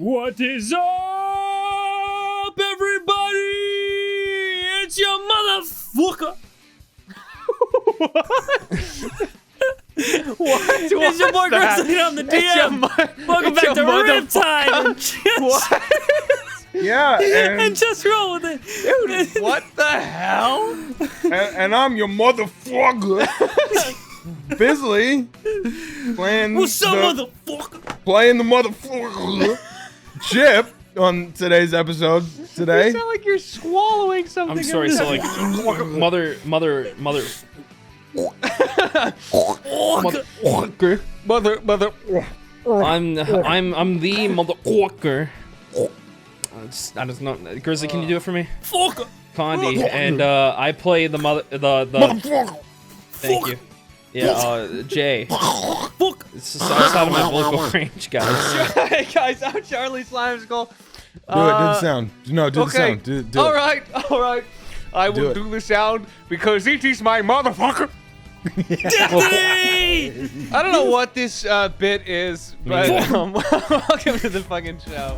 What is up, everybody? It's your motherfucker. What? It's your boy Grizzly on the DM. Welcome back to Riptide. What? Yeah, And just roll with it. Dude, what the hell? and I'm your motherfucker. Bisley playing What's up, motherfucker? playing the motherfucker Chip on today's episode today. You sound like you're swallowing something. I'm sorry, so like mother I'm the motherfucker. That is not Grizzly, can you do it for me? Fucker. Condi, and I play the Motherfucker. thank you. Yeah, Jay. Fuck. It's just outside of my vocal range, guys. Hey guys, I'm Charlie Slimeskull. Do the sound. No, do the sound. Do it. All right. I Do will it. do the sound because it is my motherfucker. I don't know what this bit is, but welcome to the fucking show.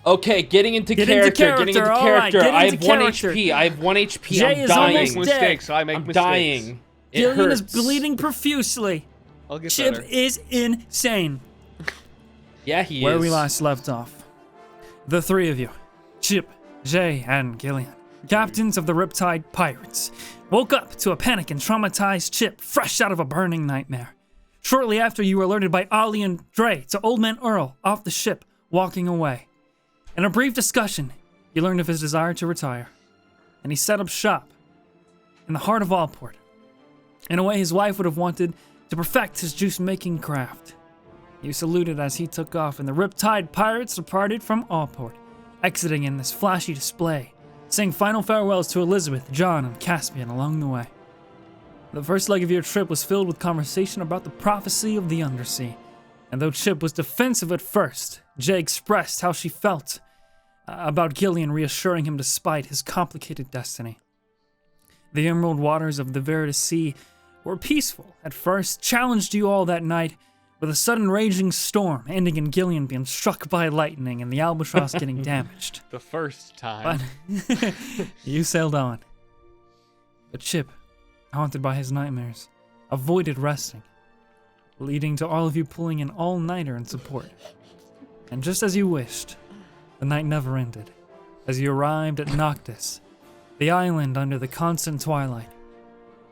Okay, getting into Get into character. all right, get I into have 1 character. HP. I have 1 HP. Jay I'm is dying. almost dead. Mistakes. I make I'm mistakes. dying. It Gillion is hurts. bleeding profusely. I'll get Chip better. is insane. Yeah, he Where is. we last left off, the three of you, Chip, Jay, and Gillion, captains of the Riptide Pirates, woke up to a panic and traumatized Chip fresh out of a burning nightmare. Shortly after, you were alerted by Ollie and Dre to Old Man Earl off the ship, walking away. In a brief discussion, you learned of his desire to retire, and he set up shop in the heart of Allport, in a way his wife would have wanted to perfect his juice-making craft. You saluted as he took off, and the Riptide Pirates departed from Allport, exiting in this flashy display, saying final farewells to Elizabeth, John, and Caspian along the way. The first leg of your trip was filled with conversation about the prophecy of the Undersea, and though Chip was defensive at first, Jay expressed how she felt about Gillion reassuring him despite his complicated destiny. The emerald waters of the Veritas Sea were peaceful at first, challenged you all that night, with a sudden raging storm ending in Gillion being struck by lightning and the albatross getting damaged. The first time. But you sailed on. But Chip, haunted by his nightmares, avoided resting, leading to all of you pulling an all-nighter in support. And just as you wished, the night never ended, as you arrived at Noctis, the island under the constant twilight.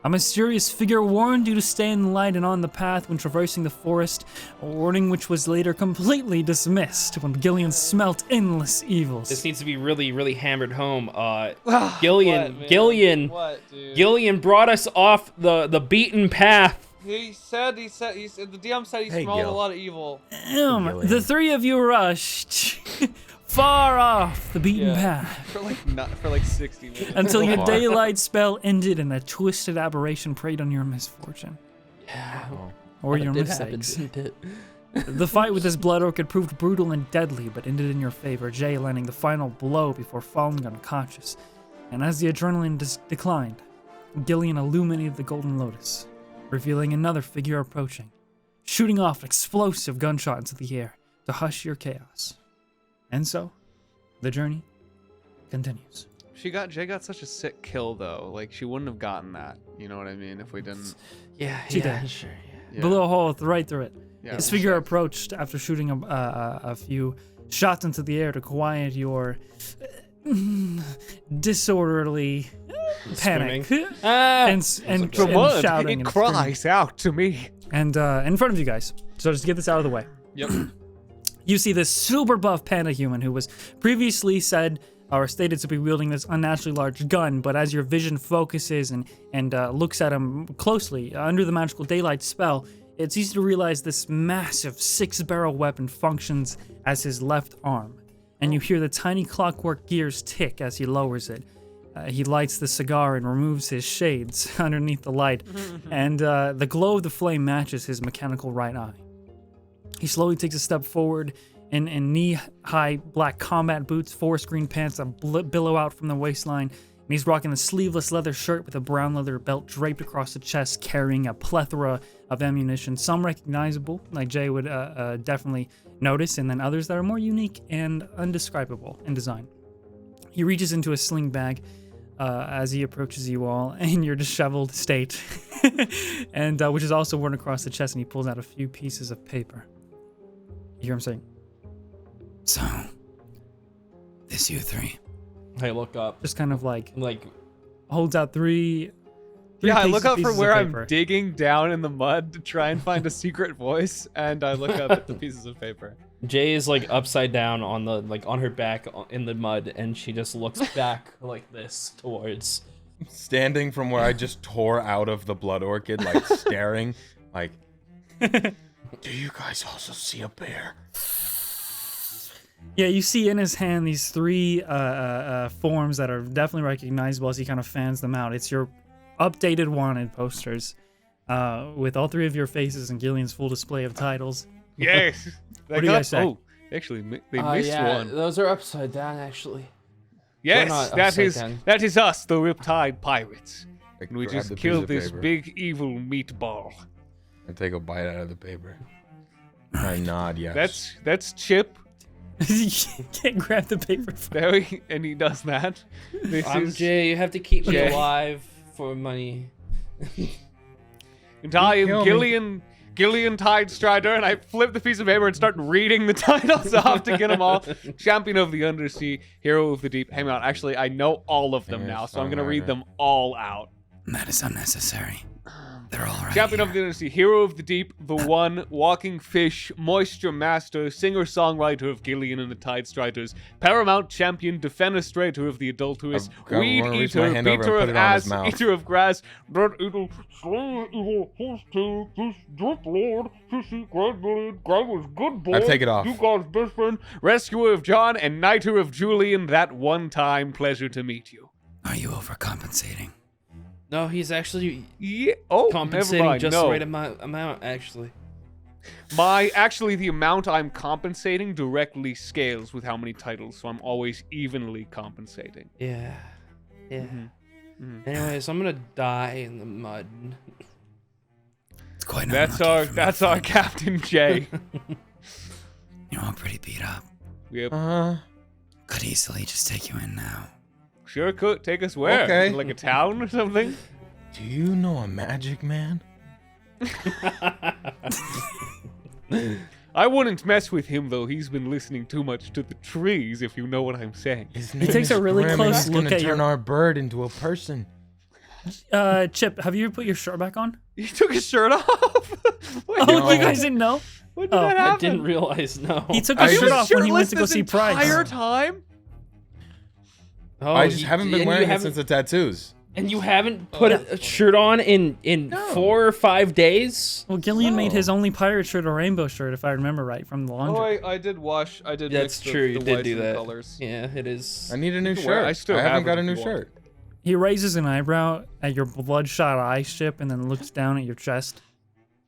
A mysterious figure warned you to stay in the light and on the path when traversing the forest, a warning which was later completely dismissed when Gillion smelt endless evils. This needs to be really, really hammered home. What, Gillion, man? What, dude? Gillion brought us off the beaten path. He said the DM said he smelled a lot of evil. The three of you rushed far off the beaten path For like 60 minutes. until your daylight spell ended and a twisted aberration preyed on your misfortune. Or your mistakes. The fight with this blood orchid proved brutal and deadly, but ended in your favor, Jay landing the final blow before falling unconscious. And as the adrenaline declined, Gillion illuminated the Golden Lotus, revealing another figure approaching, shooting off an explosive gunshot into the air to hush your chaos. And so, the journey continues. Jay got such a sick kill though. Like she wouldn't have gotten that. You know what I mean? If we didn't. She did. Sure. Yeah. Blew a hole right through it. Yeah, This figure approached after shooting a few shots into the air to quiet your disorderly panic and shouting. It and cries out to me. And in front of you guys, so just to get this out of the way, Yep. you see this super buff panda human who was previously said or stated to be wielding this unnaturally large gun, but as your vision focuses and looks at him closely under the magical daylight spell, it's easy to realize this massive 6-barrel weapon functions as his left arm, and you hear the tiny clockwork gears tick as he lowers it. He lights the cigar and removes his shades underneath the light, and the glow of the flame matches his mechanical right eye. He slowly takes a step forward in knee-high black combat boots, forest green pants that billow out from the waistline, and he's rocking a sleeveless leather shirt with a brown leather belt draped across the chest, carrying a plethora of ammunition, some recognizable, like Jay would definitely notice, and then others that are more unique and undescribable in design. He reaches into a sling bag as he approaches you all in your disheveled state, and which is also worn across the chest, and he pulls out a few pieces of paper. You hear him saying, "So, this you three." I look up. Just kind of like Like, holds out three Yeah, I look up pieces from of where I'm paper. digging down in the mud to try and find a secret voice, and I look up at the pieces of paper. Jay is like upside down on the on her back in the mud, and she just looks back like this towards. Standing from where I just tore out of the blood orchid, like staring, like, do you guys also see a bear? Yeah, you see in his hand these three forms that are definitely recognizable as he kind of fans them out. It's your updated wanted posters with all three of your faces and Gillion's full display of titles. Yes. What do you guys say? Oh, actually, they missed Yeah, one. those are upside down actually. Yes, not that upside is down. that is us, the Riptide Pirates. I And we grab just the piece killed of this paper big evil meatball. and take a bite out of the paper. I nod yes. That's Chip. You can't grab the paper from Barry, and he does that. This I'm is Jay. You have to keep me Jay. alive for money. and I am Kill me. Gillion Tidestrider, and I flip the piece of paper and start reading the titles off to get them all. Champion of the Undersea, Hero of the Deep. Hang on, actually, I know all of them Yes, now, so I'm gonna read alright. them all out. That is unnecessary. They're all right Champion here. of the Undersea, Hero of the Deep, The One, Walking Fish, Moisture Master, Singer-Songwriter of Gillion and the Tidestriders, Paramount Champion, Defenestrator of the Adulteress, I wanna reach my Weed hand Eater, over and Beater put of it on his Ass, mouth. Eater of Grass, Dirt Eagle, Slayer Evil, Horse Tail, Fish, Drip Lord, Fishy, Grad Blade, Guy was Good Boy, I take it off. You God's Best Friend, Rescuer of John, and Knighter of Julian, that one time pleasure to meet you. Are you overcompensating? No, he's actually Yeah. Oh, compensating never mind. just no. the right amount actually. Actually, the amount I'm compensating directly scales with how many titles, so I'm always evenly compensating. Yeah. Yeah. Mm-hmm. Anyways, I'm gonna die in the mud. It's quite That's unlucky for me our to find you. Captain Jay. You're all pretty beat up. Yep. Could easily just take you in now. Sure could. Take us where? Okay. Like a town or something? Do you know a magic man? I wouldn't mess with him, though. He's been listening too much to the trees, if you know what I'm saying. His He takes name a really is Grim, and close he's look gonna at turn your- our bird into a person. Chip, have you put your shirt back on? He took his shirt off? What Oh, did- No. you guys didn't know? When did Oh. that I I happen? didn't realize. No. He took I his was shirt off when he went shirtless to go this see Price. entire time? Oh, I just you- haven't been and wearing you it haven't- since the tattoos. And you haven't put a shirt on in 4 or 5 days? Well, Gillion made his only pirate shirt a rainbow shirt, if I remember right, from the Oh, laundry. I did wash. I did That's mix true. the You did whites do and the that. colors. Yeah, it is. I need a new can wear it. shirt. I still haven't have got it a if new you want. shirt. He raises an eyebrow at your bloodshot eye, Chip, and then looks down at your chest.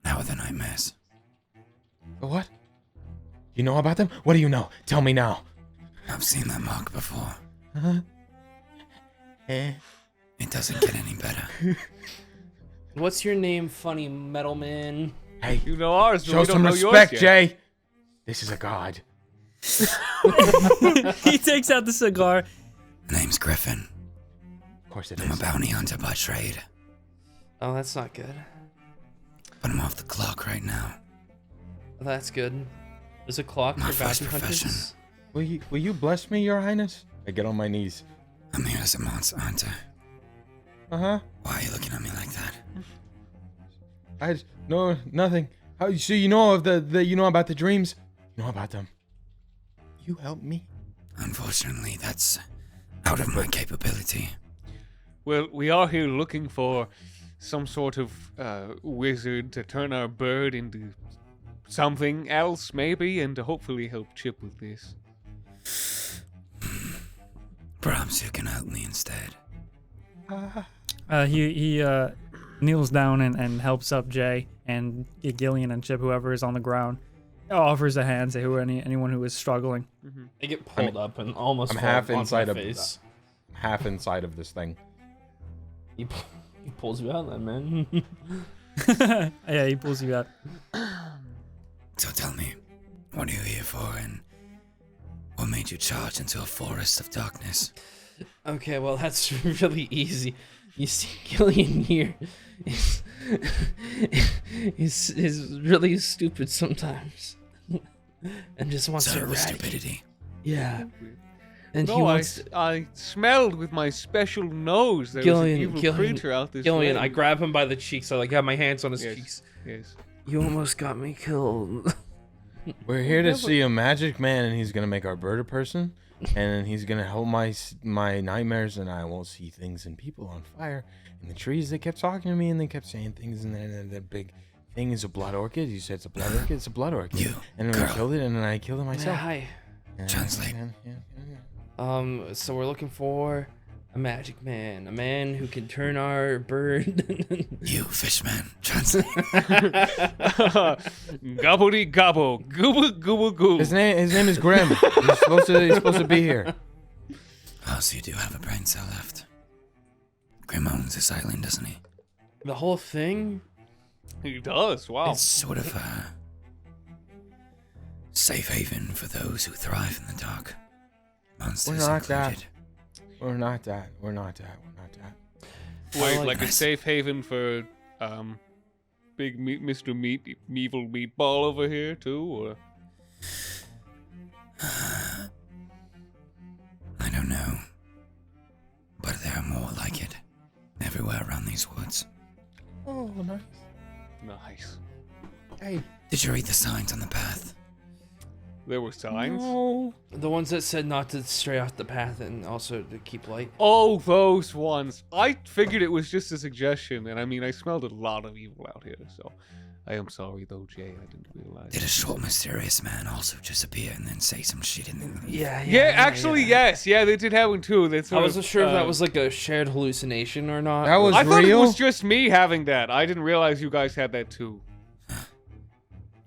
How are the nightmares? What? You know about them? What do you know? Tell me now. I've seen that mark before. Eh. It doesn't get any better. What's your name, funny metal man? Hey, You know ours, but show we don't some know respect, yours yet. Jay. This is a god. He takes out the cigar. Name's Griffin. Of course it I'm a is. bounty hunter by trade, Oh, that's not good. but I'm off the clock right now. That's good. There's a clock My for first bounty profession. hunters. Will you bless me, your highness? I get on my knees. I'm here as a monster hunter. Uh-huh. Why are you looking at me like that? No, nothing. So you know of you know about the dreams? You know about them. You help me? Unfortunately, that's out of my capability. Well, we are here looking for some sort of wizard to turn our bird into something else, maybe, and to hopefully help Chip with this. Perhaps you can help me instead. He kneels down and helps up Jay and Gillion and Chip, whoever is on the ground. offers a hand to anyone who is struggling. I get pulled up and almost I'm fall half onto inside my of face. half inside of this thing. He pulls you out then, man. Yeah, he pulls you out. So tell me, what are you here for, and what made you charge into a forest of darkness? Okay, well that's really easy. You see, Gillion here is really stupid sometimes, and just wants to Serve with eradicate. stupidity. Yeah, and he No, wants. I smelled with my special nose there was an evil Gillion, creature out this Gillion, way. I grab him by the cheeks. I have my hands on his Yes. cheeks. Yes. You almost got me killed. We're here to see a magic man, and he's gonna make our bird a person, and then he's gonna help my nightmares, and I won't see things and people on fire. And the trees, they kept talking to me, and they kept saying things, and then the big thing is a blood orchid. You said it's a blood orchid. It's a blood orchid. You, And then I girl. killed it, and then I killed it Yeah, myself. hi. And- Translate. yeah. So we're looking for a magic man, a man who can turn our bird. You, fishman, translate. Gobbledy gobble, gooble gooble goo. His name is Grim. He's supposed to be here. Oh, so you do have a brain cell left. Grim owns this island, doesn't he? The whole thing. He does. Wow. It's sort of a safe haven for those who thrive in the dark. Monsters We're not that. included. We're not that. We're not that. Wait, like like a this. safe haven for big Mr. Evil Meatball over here too, or I don't know. But there are more like it everywhere around these woods. Oh, nice. nice. Hey. Did you read the signs on the path? There were signs. No. The ones that said not to stray off the path and also to keep light. Oh, those ones. I figured it was just a suggestion, and I mean, I smelled a lot of evil out here, so I am sorry though, Jay. I didn't realize. Did a short, mysterious man also just appear and then say some shit and then leave? Yeah, actually, yes. Yeah, they did happen too. They I sort wasn't of, sure if that was like a shared hallucination or not. That was I thought it real. was just me having that. I didn't realize you guys had that too.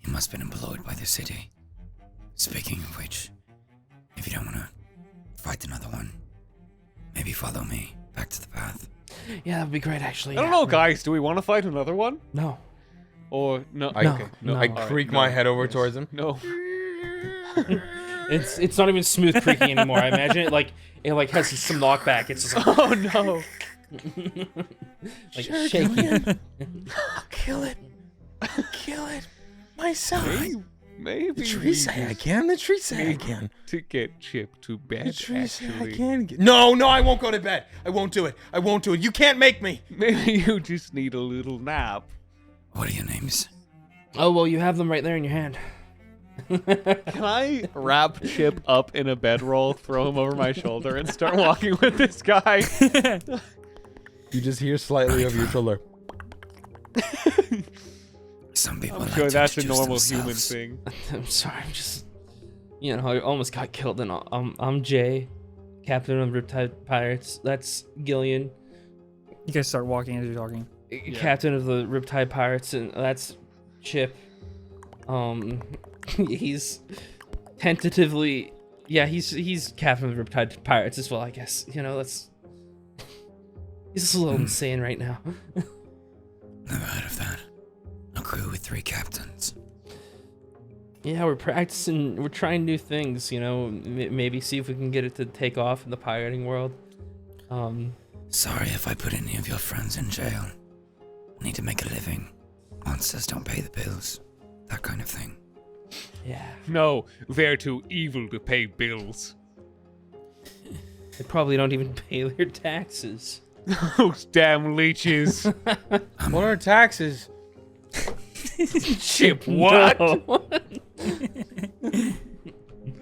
He must have been employed by the city. Speaking of which, if you don't want to fight another one, maybe follow me back to the path. Yeah, that'd be great actually. I don't yeah. know, guys. Do we want to fight another one? No. Or no? I- Okay. No. I all right, creak no. my head over Yes. towards him. No. It's not even smooth creaking anymore. I imagine it like has some knockback. It's just like, Oh no. like shaking. Kill it. Kill it. Myself. Maybe The we trees say I just can. The trees say I need can. to get Chip to The bed. trees say I Actually, can. No, I won't go to bed. I won't do it. I won't do it. You can't make me. maybe you just need a little nap. What are your names? Oh well, you have them right there in your hand. Can I wrap Chip up in a bedroll, throw him over my shoulder, and start walking with this guy? You just hear slightly of your shoulder. Some people I'm like sure to that's a introduce normal human themselves. thing. I'm sorry. I'm just, I almost got killed. And I'm Jay, captain of Riptide Pirates. That's Gillion, You guys start walking as you're talking. captain of the Riptide Pirates, and that's Chip. He's tentatively, yeah, he's captain of the Riptide Pirates as well. I guess that's. He's just a little insane right now. Never heard of that. A crew with 3 captains. Yeah, we're practicing. We're trying new things. Maybe see if we can get it to take off in the pirating world. Sorry if I put any of your friends in jail. Need to make a living. Monsters don't pay the bills. That kind of thing. Yeah, No, they're too evil to pay bills. they probably don't even pay their taxes. Those damn leeches. What are taxes? Chip, what? No.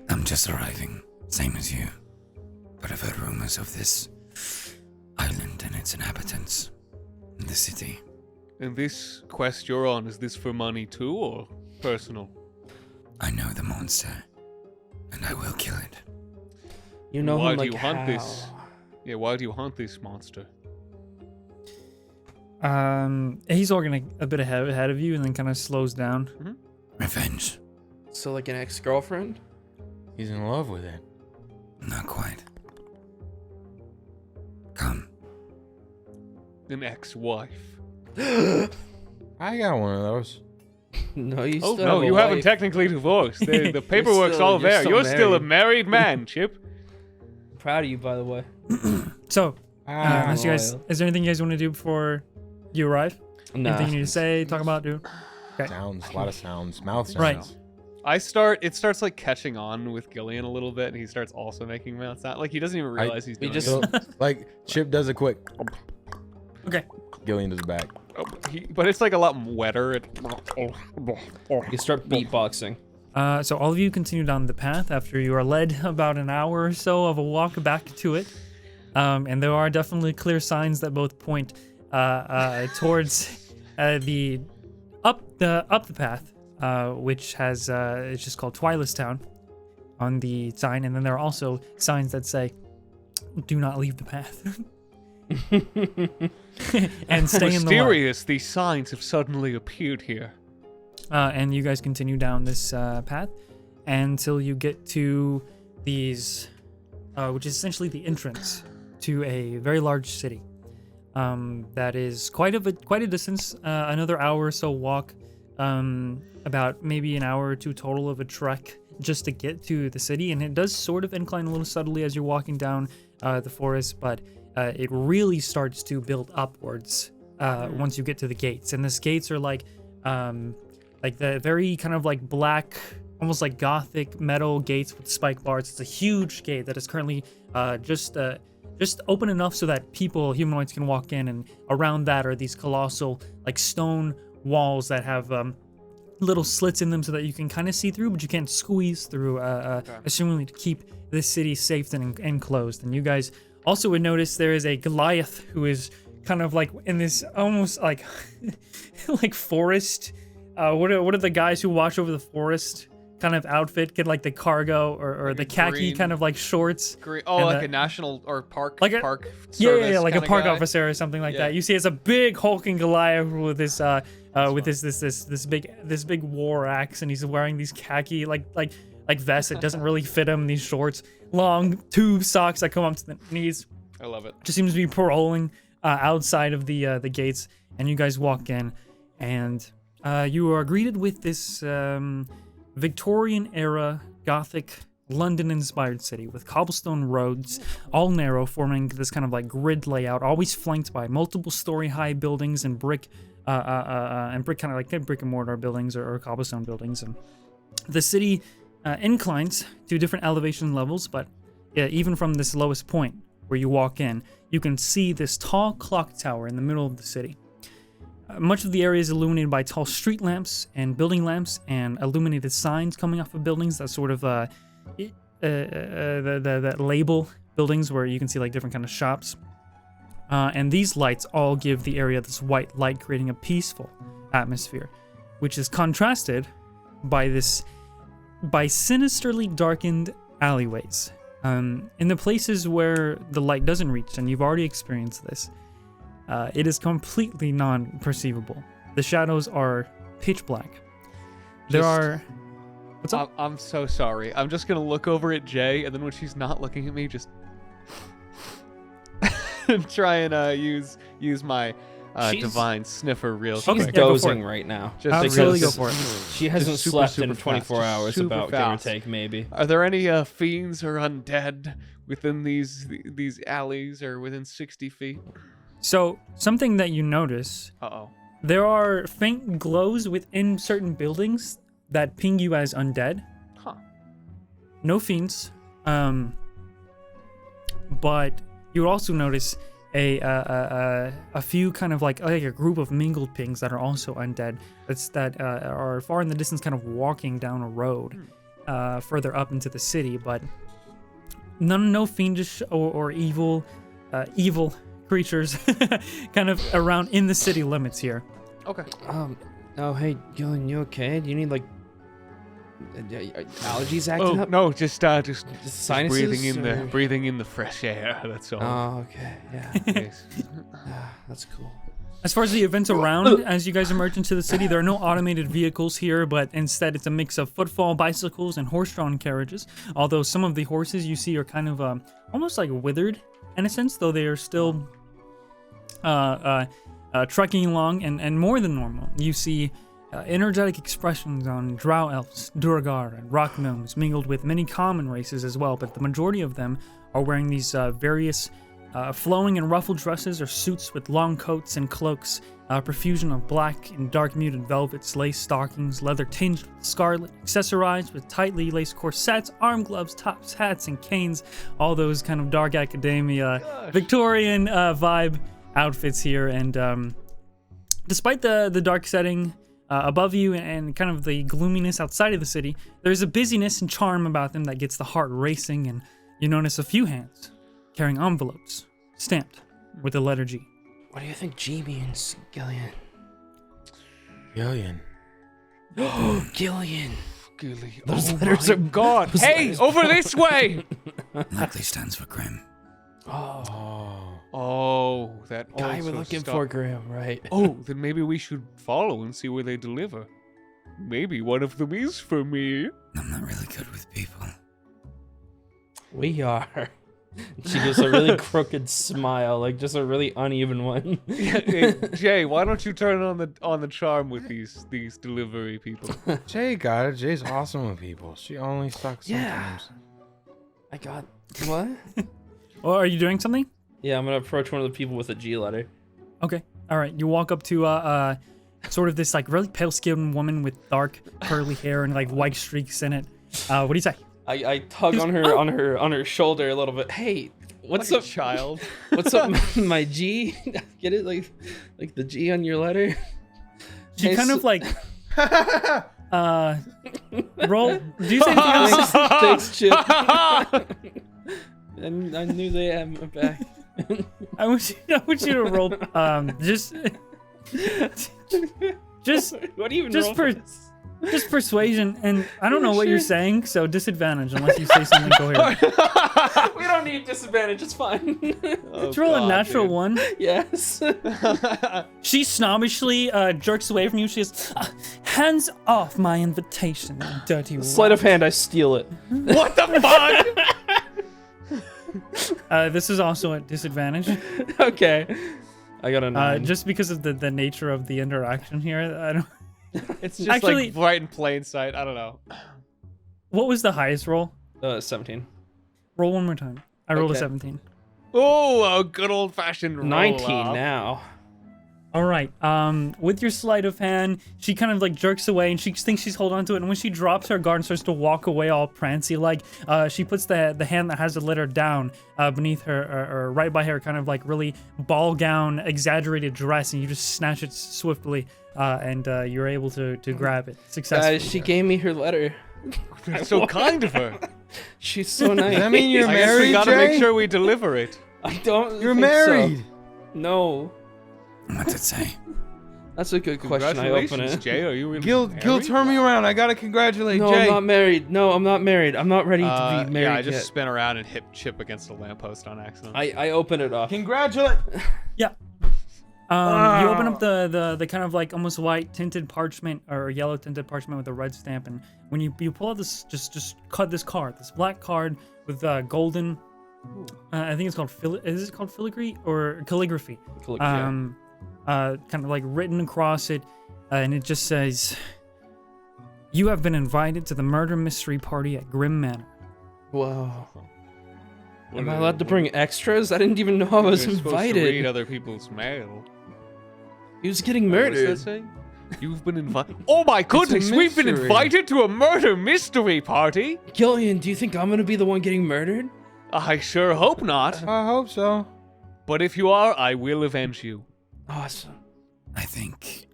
I'm just arriving, same as you. But I've heard rumors of this island and its inhabitants in the city. And this quest you're on, is this for money too, or personal? I know the monster, and I will kill it. You know Why him do like you hunt how? this? Yeah, why do you hunt this monster? He's walking a bit ahead of you and then kind of slows down. Revenge. So like an ex-girlfriend? He's in love with it. Not quite. Come. An ex-wife. I got one of those. No, you Oh still no, have a you haven't wife. technically divorced. The paperwork's still- all you're there. still You're still a married. married man, Chip. Proud of you, by the way. So, Ah, unless you guys, loyal. is there anything you guys want to do before you arrive? Nah. Anything you need to say, talk about, do? sounds, a lot of sounds, mouth sounds. Right. It starts like catching on with Gillion a little bit, and he starts also making mouth sound. Like he doesn't even realize he's we doing just- it. So, like Chip does a quick. Okay. Gillian does back. But it's like a lot wetter. You start beatboxing. So all of you continue down the path after you are led about an hour or so of a walk back to it. And there are definitely clear signs that both point towards the up the path, which has it's just called Twileste Town on the sign, and then there are also signs that say, "Do not leave the path." And stay in the light. Mysterious, these signs have suddenly appeared here. And you guys continue down this path until you get to these, which is essentially the entrance to a very large city. That is quite a distance, another hour or so walk, about maybe an hour or two total of a trek just to get to the city. And it does sort of incline a little subtly as you're walking down the forest, but it really starts to build upwards once you get to the gates. And these gates are like the very kind of like black, almost like gothic metal gates with spike bars. It's a huge gate that is currently just open enough so that humanoids can walk in, and around that are these colossal like stone walls that have little slits in them so that you can kind of see through, but you can't squeeze through, assumingly to keep this city safe and enclosed. And you guys also would notice there is a Goliath who is kind of like in this almost like like forest. What are the guys who watch over the forest kind of outfit? Get like the cargo or Like the a khaki green- kind of like shorts. Oh, And like the- a national or park Like a- park Yeah, service like a kinda park guy. officer or something like Yeah. that. You see, it's a big hulking Goliath with this this big war axe, and he's wearing these khaki like vests that doesn't really fit him. These shorts, long tube socks that come up to the knees. I love it. Just seems to be paroling outside of the gates, and you guys walk in, and you are greeted with this Victorian era Gothic London-inspired city with cobblestone roads, all narrow, forming this kind of like grid layout, always flanked by multiple story-high buildings and brick kind of like brick and mortar buildings or cobblestone buildings. And the city inclines to different elevation levels, but even from this lowest point where you walk in, you can see this tall clock tower in the middle of the city. Much of the area is illuminated by tall street lamps and building lamps and illuminated signs coming off of buildings that sort of that label buildings where you can see like different kind of shops. And these lights all give the area this white light, creating a peaceful atmosphere, which is contrasted by sinisterly darkened alleyways. In the places where the light doesn't reach, and you've already experienced this, it is completely non-perceivable. The shadows are pitch black. What's up? I'm so sorry. I'm just gonna look over at Jay, and then when she's not looking at me, just try and use my She's- divine sniffer real She's quick. Yeah, go for dozing it. right now. Just Absolutely because go for it. She hasn't super, slept in super 24 fast. hours, Super about fast. give or take, maybe. Are there any fiends or undead within these alleys or within 60 feet? So, something that you notice, Uh-oh. there are faint glows within certain buildings that ping you as undead. Huh. No fiends. But you also notice a few kind of like a group of mingled pings that are also undead. That are far in the distance, kind of walking down a road further up into the city. But no fiendish or evil creatures kind of around in the city limits here. Okay. Oh, hey, Gillian, you okay? Do you need, like, allergies acting Oh up? no, just Sinuses? breathing in the fresh air. That's all. Oh, okay, yeah. Yes. That's cool. As far as the events around, as you guys emerge into the city, there are no automated vehicles here, but instead it's a mix of footfall, bicycles, and horse-drawn carriages. Although some of the horses you see are kind of almost like withered in a sense, though they are still trekking along and more than normal. You see energetic expressions on drow elves, Durgar, and rock gnomes, mingled with many common races as well, but the majority of them are wearing these various flowing and ruffled dresses or suits with long coats and cloaks, profusion of black and dark muted velvets, lace stockings, leather tinged with scarlet, accessorized with tightly laced corsets, arm gloves, tops, hats, and canes, all those kind of dark academia, Victorian vibe outfits here. And despite the dark setting above you and kind of the gloominess outside of the city, there's a busyness and charm about them that gets the heart racing, and you notice a few hands carrying envelopes stamped with the letter G. What do you think G means, Gillion? Gillion. Gillion. Gilly. Those Oh letters my are God. those Hey, letters- over this way. Likely stands for Grim. Oh. Oh, that Guy also we're looking stuff. for, Graham, right? Oh, then maybe we should follow and see where they deliver. Maybe one of them is for me. I'm not really good with people. We are. She gives a really crooked smile, like just a really uneven one. Hey, Jay, why don't you turn on the charm with these delivery people? Jay got it. Jay's awesome with people. She only sucks Yeah. sometimes. I got what? Oh, are you doing something? Yeah, I'm gonna approach one of the people with a G letter. Okay. All right. You walk up to sort of this like really pale-skinned woman with dark curly hair and like white streaks in it. What do you say? I tug on her on her shoulder a little bit. Hey, what's Like a up, child? What's up, my G? Get it, like the G on your letter. She Hey, kind so- of like roll. Do you say anything else? Thanks, Chip. And I knew they had my back. I want you to roll. Just What do you even just roll for- this? just persuasion, and I don't know what you're saying, so disadvantage unless you say something coherent. We don't need disadvantage. It's fine. Let's roll a natural one. Yes. She snobbishly jerks away from you. She goes, "Hands off my invitation, you dirty Sleight of hand. I steal it. What the fuck? This is also at disadvantage, Okay. I got a 9. just because of the nature of the interaction here. I don't. It's just Actually- like right in plain sight. I don't know. What was the highest roll? 17. Roll one more time. I rolled a Okay. 17. Oh, a good old fashioned 19 now. All right. With your sleight of hand, she kind of like jerks away, and she thinks she's holding on to it. And when she drops her guard and starts to walk away, all prancy like, she puts the hand that has the letter down beneath her, or right by her, kind of like really ball gown, exaggerated dress, and you just snatch it swiftly, and you're able to grab it successfully. Guys, she gave me her letter. That's so kind of her. She's so Does nice. that mean you're I guess we married, gotta Jay? make sure we deliver it. I don't. You're think so. married. No. What's it say? That's a good question. I open Congratulations, it. Jay. Are you really Gil, married? turn me around. I gotta congratulate No, Jay. I'm not married. No, I'm not married. I'm not ready to be married Yeah, I just yet. spin around and hit Chip against a lamppost on accident. I open it up. Congratulate. Yeah. You open up the kind of like almost white tinted parchment or yellow tinted parchment with a red stamp, and when you pull out this, just cut this card, this black card with golden. I think it's called is it called filigree or calligraphy? Kind of like written across it, and it just says, "You have been invited to the murder mystery party at Grim Manor." Whoa. What Am are I they- allowed to what- bring extras? I didn't even know I was You're supposed to read invited. other people's mail. He was getting What does that murdered. say? You've been invited. Oh my goodness, we've been mystery. invited to a murder mystery party. Gillian, do you think I'm gonna be the one getting murdered? I sure hope not. I hope so. But if you are, I will avenge you. Awesome. I think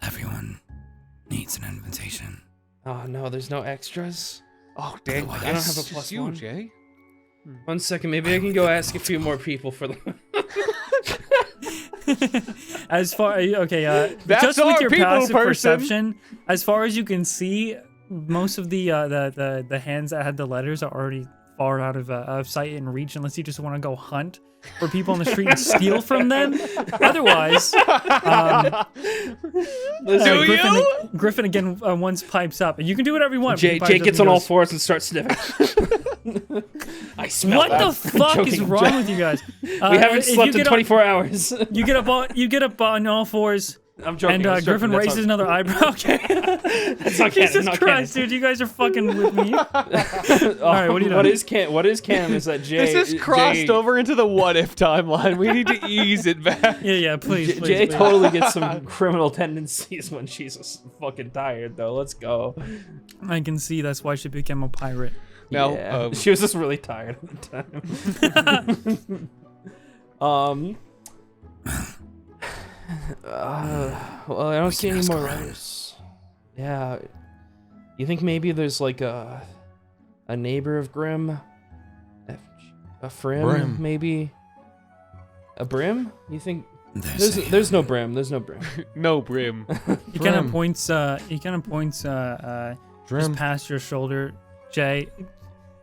everyone needs an invitation. Oh no, there's no extras. Oh dang! I don't have a It's plus you, one. Jay. 1 second, maybe I can go ask a few more people for the. As far okay, That's just with our your people passive person. perception, as far as you can see, most of the hands that had the letters are already far out of sight and reach, unless you just want to go hunt for people on the street and steal from them. Otherwise, Griffin again once pipes up, and you can do whatever you want. Jay gets on all fours and starts sniffing. I smell What that. the fuck is wrong with you guys? We haven't slept in 24 hours. You get up on all fours. I'm joking. And Griffin raises another eyebrow. Okay. That's not canon. Jesus not Christ, canon. dude, you guys are fucking with me. All right, what are you doing? What is canon is that Jay... This is crossed over into the what-if timeline. We need to ease it back. Yeah, please. Jay please. totally gets some criminal tendencies when she's fucking tired, though. Let's go. I can see that's why she became a pirate. Now, Yeah. She was just really tired at the time. Well, I don't see any more letters. Yeah. You think maybe there's like a neighbor of Grim? A Frim, Brim. maybe? A Brim? You think? There's There's no Brim. There's no Brim. no brim. He kind of Brim. points. Just Drim. past your shoulder, Jay,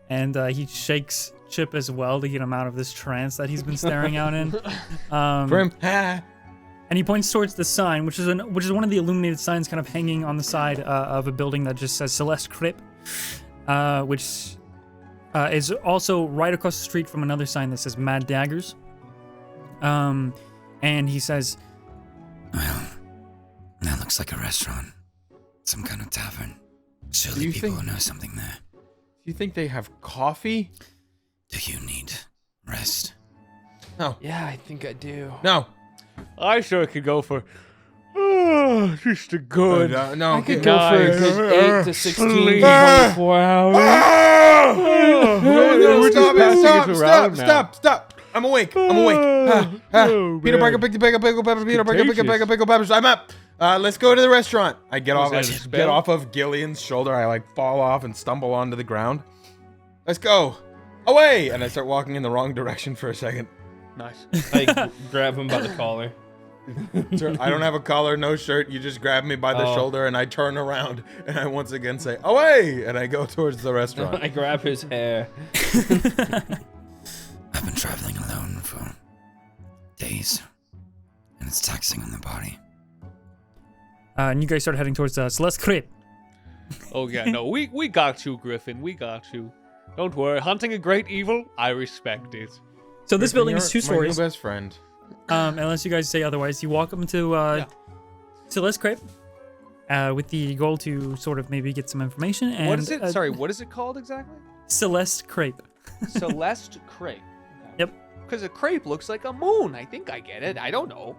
and he shakes Chip as well to get him out of this trance that he's been staring out in. Brim. Ha. And he points towards the sign, which is one of the illuminated signs kind of hanging on the side of a building that just says Celeste Crypt, which is also right across the street from another sign that says Mad Daggers. And he says, Well, that looks like a restaurant. Some kind of tavern. Do Surely you people think- will know something there. Do you think they have coffee? Do you need rest? No. Yeah, I think I do. No. I sure could go for just a good. No. I could okay. go for a Guys. good 8 to 16, Sleep. 24 hours. We're just passing it around now. Stop. I'm awake. Oh, Peter man. Parker, pick the pickle peppers. Peter Parker, pick the pickle peppers. I'm up. Let's go to the restaurant. I get off. that I a get spell? off of Gillion's shoulder. I like fall off and stumble onto the ground. Let's go. Away! And I start walking in the wrong direction for a second. Nice. I grab him by the collar. I don't have a collar, no shirt. You just grab me by the Oh. shoulder, and I turn around, and I once again say, away! And I go towards the restaurant. I grab his hair. I've been traveling alone for days, and it's taxing on the body. and you guys start heading towards Celeste Crypt. Oh yeah, no, we got you, Griffin. We got you. Don't worry. Hunting a great evil, I respect it. So this building You're is 2 my new stories. best friend. Unless you guys say otherwise. You walk up into Celeste Crypt with the goal to sort of maybe get some information. And, What is it? Sorry, what is it called exactly? Celeste Crypt. Celeste crepe. Yep. Because a crepe looks like a moon. I think I get it. I don't know.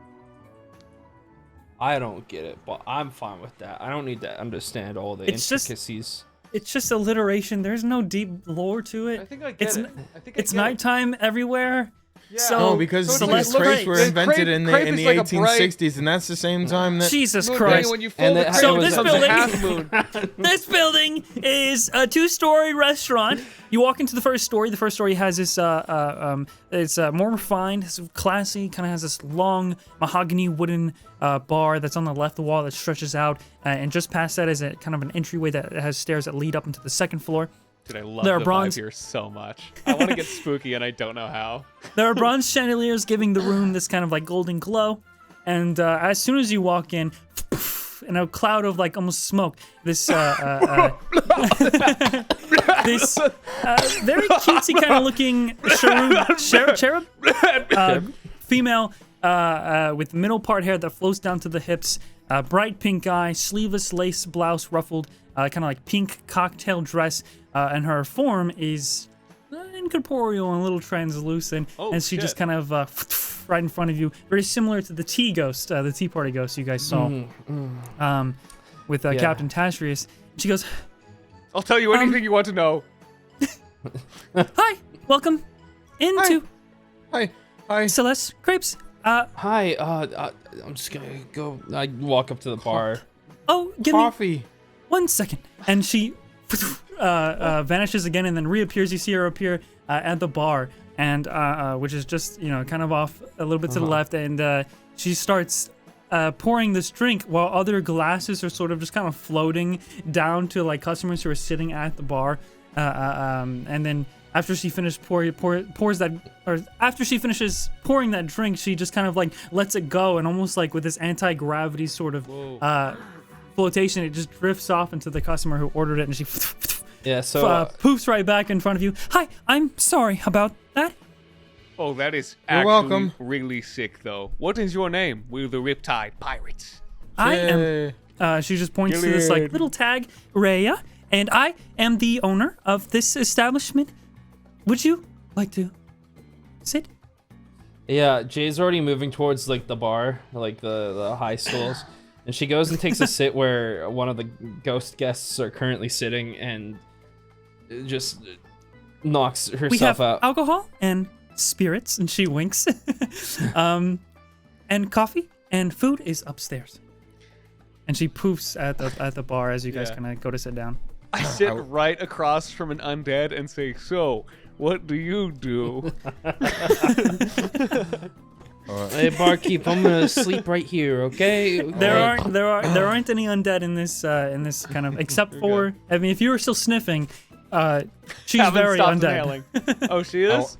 I don't get it, but I'm fine with that. I don't need to understand all the It's just- intricacies. It's just alliteration. There's no deep lore to I it. think I get It's it. n- I think I It's get it. nighttime everywhere. Yeah. So- Oh, because so these let's crepes look- were the invented crepe- in the crepe in is the like a 1860s, and that's the same time that. Jesus Look, Christ. When you fold And the it- crepe, so it this becomes a building- half moon. This building is a 2-story restaurant. You walk into the first story. The first story has this, it's more refined, it's classy, kind of has this long mahogany wooden bar that's on the left wall that stretches out. And just past that is a kind of an entryway that has stairs that lead up into the second floor. Dude, I love There are the bronze- vibe here so much. I want to get spooky, and I don't know how. There are bronze chandeliers giving the room this kind of like golden glow. And as soon as you walk in a cloud of like almost smoke, this this very cutesy kind of looking cherub female with middle part hair that flows down to the hips, bright pink eye, sleeveless lace blouse, ruffled, kind of like pink cocktail dress, and her form is incorporeal and a little translucent, Oh, and she just shit. kind of right in front of you, very similar to the tea ghost, the tea party ghost you guys saw, with Yeah. Captain Tastrius. She goes, I'll tell you anything you want to know. "Hi, welcome into Hi. Celeste Crepes. Hi, I'm just gonna go. I walk up to the bar. Oh, give me Coffee. 1 second," and she vanishes again and then reappears. You see her appear at the bar, and which is just kind of off a little bit to the left, and she starts pouring this drink while other glasses are sort of just kind of floating down to like customers who are sitting at the bar, and then after she finishes pouring that drink, she just kind of like lets it go, and almost like with this anti-gravity sort of flotation, it just drifts off into the customer who ordered it, and she poofs right back in front of you. Hi, I'm sorry about that. Oh, that is You're actually welcome. really sick, though. What is your name? We're the Riptide Pirates. I am. She just points to this like Gillion. little tag, Rhea, and I am the owner of this establishment. Would you like to sit? Yeah, Jay's already moving towards like the bar, like the high stools, and she goes and takes a sit where one of the ghost guests are currently sitting, and just knocks We herself have out. alcohol and spirits, and she winks. And coffee and food is upstairs. And she poofs at the bar as you guys Yeah. kind of go to sit down. I sit right across from an undead and say, "So, what do you do?" Hey, barkeep, I'm gonna sleep right here, okay? There aren't any undead in this kind of, except for, I mean, if you were still sniffing, she's Haven't very stopped undead. inhaling. Oh, she is?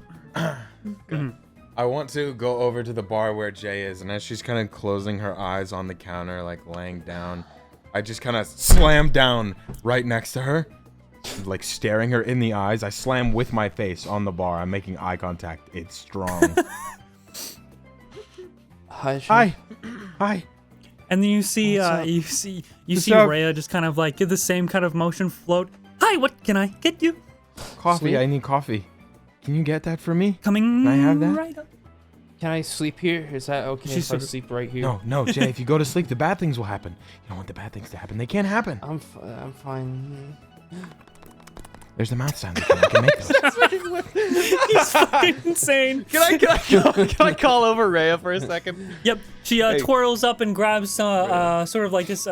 I want to go over to the bar where Jay is, and as she's kind of closing her eyes on the counter, like laying down, I just kind of slam down right next to her, like staring her in the eyes. I slam with my face on the bar. I'm making eye contact. It's strong. Hi. Hi. And then you see What's up? you see up? Rhea just kind of like give the same kind of motion float. Hi, what can I get you? Coffee. Sweet. I need coffee. Can you get that for me? Coming Can I have that? right up. Can I sleep here? Is that okay She's if I sort of- sleep right here? No, Jay. If you go to sleep, the bad things will happen. You don't want the bad things to happen. They can't happen. I'm fine. There's the mouth sound. I can make those. He's fucking insane. Can I call over Rhea for a second? Yep. She Hey. twirls up and grabs sort of like this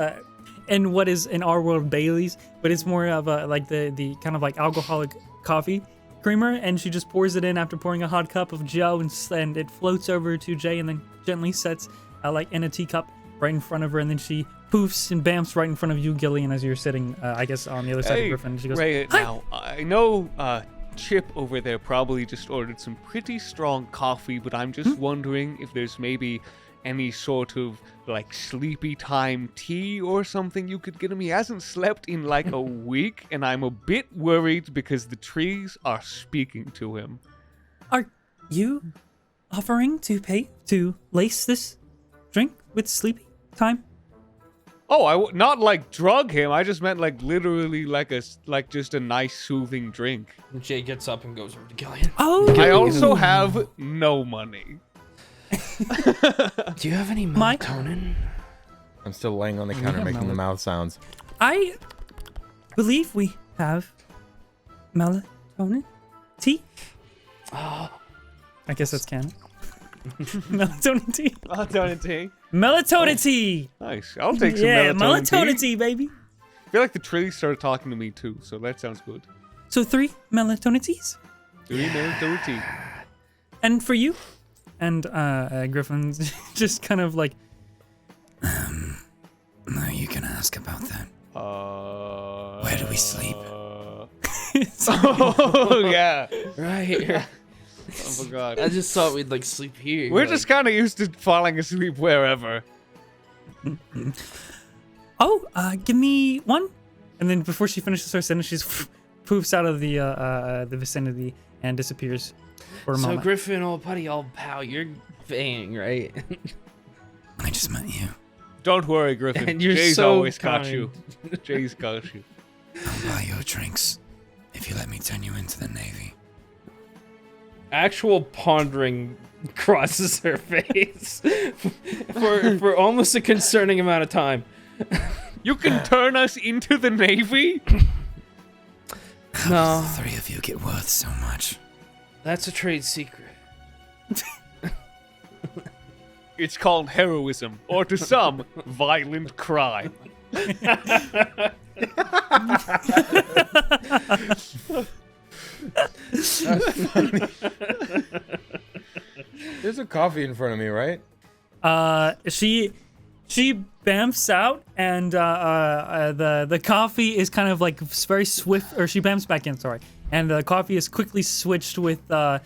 in what is in our world Bailey's, but it's more of a like the kind of like alcoholic coffee creamer, and she just pours it in after pouring a hot cup of Joe, and it floats over to Jay, and then gently sets like in a teacup right in front of her, and then she poofs and bamps right in front of you, Gillian, as you're sitting, I guess, on the other side of Griffin. She goes, Rhea, "Hi." now, I know Chip over there probably just ordered some pretty strong coffee, but I'm just wondering if there's maybe any sort of like sleepy time tea or something you could get him. He hasn't slept in like a week, and I'm a bit worried because the trees are speaking to him. Are you offering to pay to lace this drink with sleepy time? Oh, not like drug him. I just meant like literally like just a nice soothing drink. Jay gets up and goes over to Gillian. Oh, I also have no money. Do you have any My- melatonin? I'm still laying on the counter have making the mouth sounds. I believe we have melatonin tea. I guess that's canon. Melatonin tea. Melatonin tea. Melatonin tea. Nice. I'll take some Yeah, melatonin, tea, baby. I feel like the trees started talking to me too, so that sounds good. So 3 melatonin teas, 3 melatonin tea. and for you, and Griffin's just kind of like, No, you can ask about that. Where do we sleep? Oh yeah. Right. I forgot. I just thought we'd like sleep here. We're like- just kind of used to falling asleep wherever. oh, give me one, and then before she finishes her sentence, she poofs out of the vicinity and disappears for a So moment. Griffin, old buddy, old pal, you're Fang, right? I just met you. Don't worry, Griffin. And you're Jay's so always got kind. you. Jay's got you. I'll buy your drinks if you let me turn you into the Navy. Actual pondering crosses her face for almost a concerning amount of time. You can turn us into the Navy? How No. did the 3 of you get worth so much? That's a trade secret. It's called heroism, or to some, violent crime. There's a coffee in front of me, right? She She bamfs out, and the coffee is kind of like very swift, or she bamfs back in, sorry. And the coffee is quickly switched with a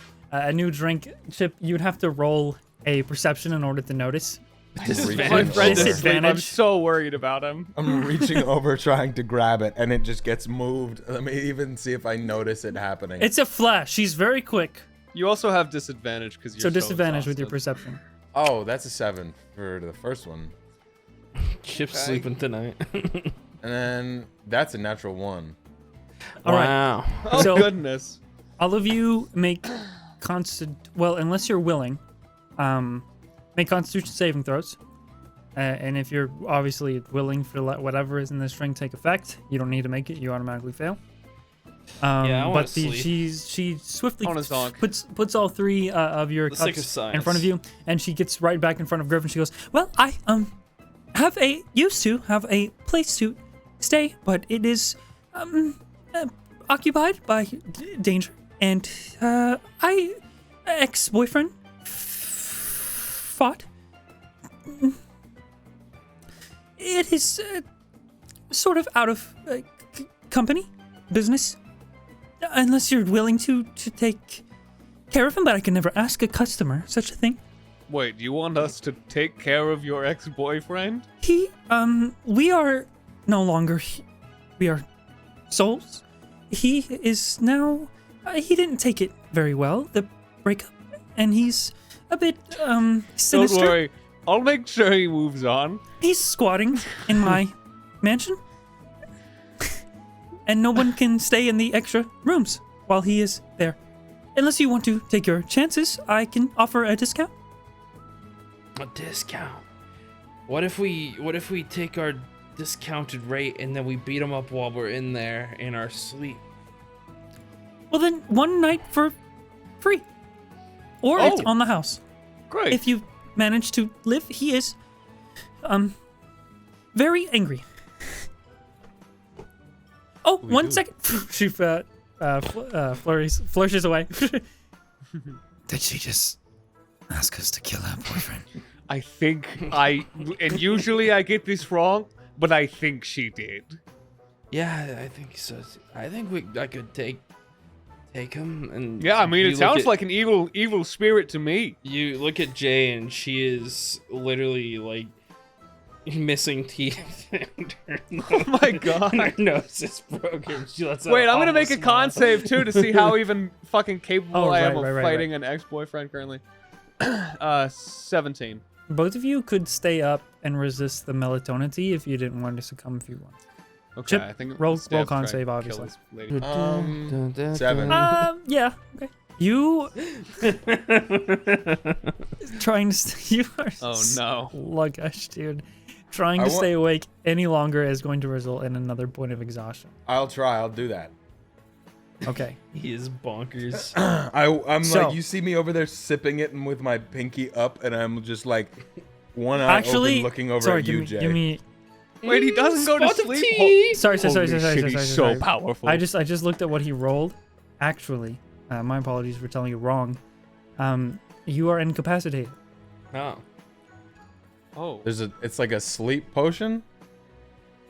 new drink. Chip, you'd have to roll a perception in order to notice. My friend is asleep. I'm so worried about him. I'm reaching over trying to grab it, and it just gets moved. Let me even see if I notice it happening. It's a flash. She's very quick. You also have disadvantage because you're So disadvantage with your exhausted. perception. Oh, that's a 7 for the first one. Chip's Okay. sleeping tonight. And then that's a natural 1. All right. Wow. Oh So- goodness. All of you make well, unless you're willing, make Constitution saving throws. And if you're obviously willing to let whatever is in this string take effect, you don't need to make it. You automatically fail. Yeah, I wanna but she swiftly On his dog. puts all 3 of your The sick cups of in front of science. you, and she gets right back in front of Griffin. She goes, "Well, I used to have a place to stay, but it is occupied by danger, and I ex-boyfriend fought. It is sort of out of company business, unless you're willing to take care of him. But I can never ask a customer such a thing. Wait, you want us to take care of your ex-boyfriend? We are no longer. We are souls. He is now. He didn't take it very well, the breakup, and he's a bit sinister. Don't worry. I'll make sure he moves on. He's squatting in my mansion, and no one can stay in the extra rooms while he is there. Unless you want to take your chances, I can offer a discount. A discount. What if we take our discounted rate and then we beat him up while we're in there in our sleep? Well, then 1 night for free, or it's on the house. Great. If you manage to live, he is very angry. Oh, one second. She flourishes away. Did she just ask us to kill her boyfriend? I think and usually I get this wrong, but I think she did. Yeah, I think so. I think I could take him and Yeah, I mean, you it look sounds at- like an evil spirit to me. You look at Jay and she is literally like missing teeth. And Oh my god. her nose is broken. She lets out Wait, I'm gonna make a almost con smile. save too to see how even fucking capable Oh, I am right, of right, fighting an ex-boyfriend currently. 17. Both of you could stay up and resist the melatonin tea if you didn't want to succumb if you want. Okay, Chip, I think roll Steph's con trying to save, kill obviously. this lady. 7. Yeah. Okay. You trying to you are Oh no. sluggish, dude. Trying I to wa- stay awake any longer is going to result in another point of exhaustion. I'll try. I'll do that. Okay. He is bonkers. I'm So- like, you see me over there sipping it and with my pinky up, and I'm just like, one eye Actually, open looking over sorry, at you, Jay. give me. Wait, he doesn't go to Spot of sleep? tea. Sorry, Holy shit, he's so sorry. powerful. I just looked at what he rolled. Actually, my apologies for telling you wrong. You are incapacitated. Oh. Oh. It's like a sleep potion.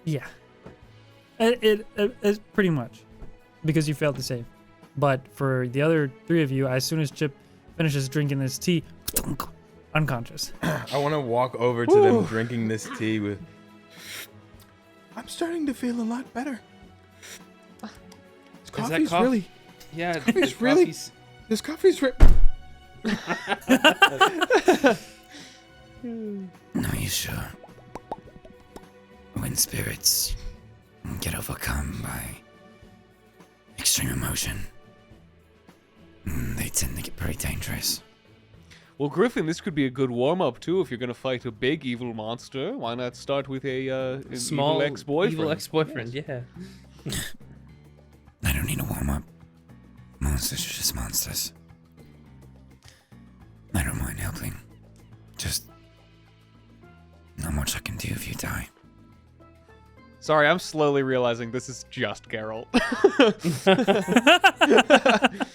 Yeah. It's pretty much because you failed to save. But for the other 3 of you, as soon as Chip finishes drinking this tea, unconscious. I want to walk over to them drinking this tea with. I'm starting to feel a lot better. This coffee's coffee? really. Yeah, Coffee's the really- coffee's- This coffee's. No, you sure? When spirits get overcome by extreme emotion, they tend to get pretty dangerous. Well, Griffin, this could be a good warm-up too if you're gonna fight a big evil monster. Why not start with an small evil ex-boyfriend? Evil ex-boyfriend, yeah. I don't need a warm-up. Monsters are just monsters. I don't mind helping. Just not much I can do if you die. Sorry, I'm slowly realizing this is just Geralt.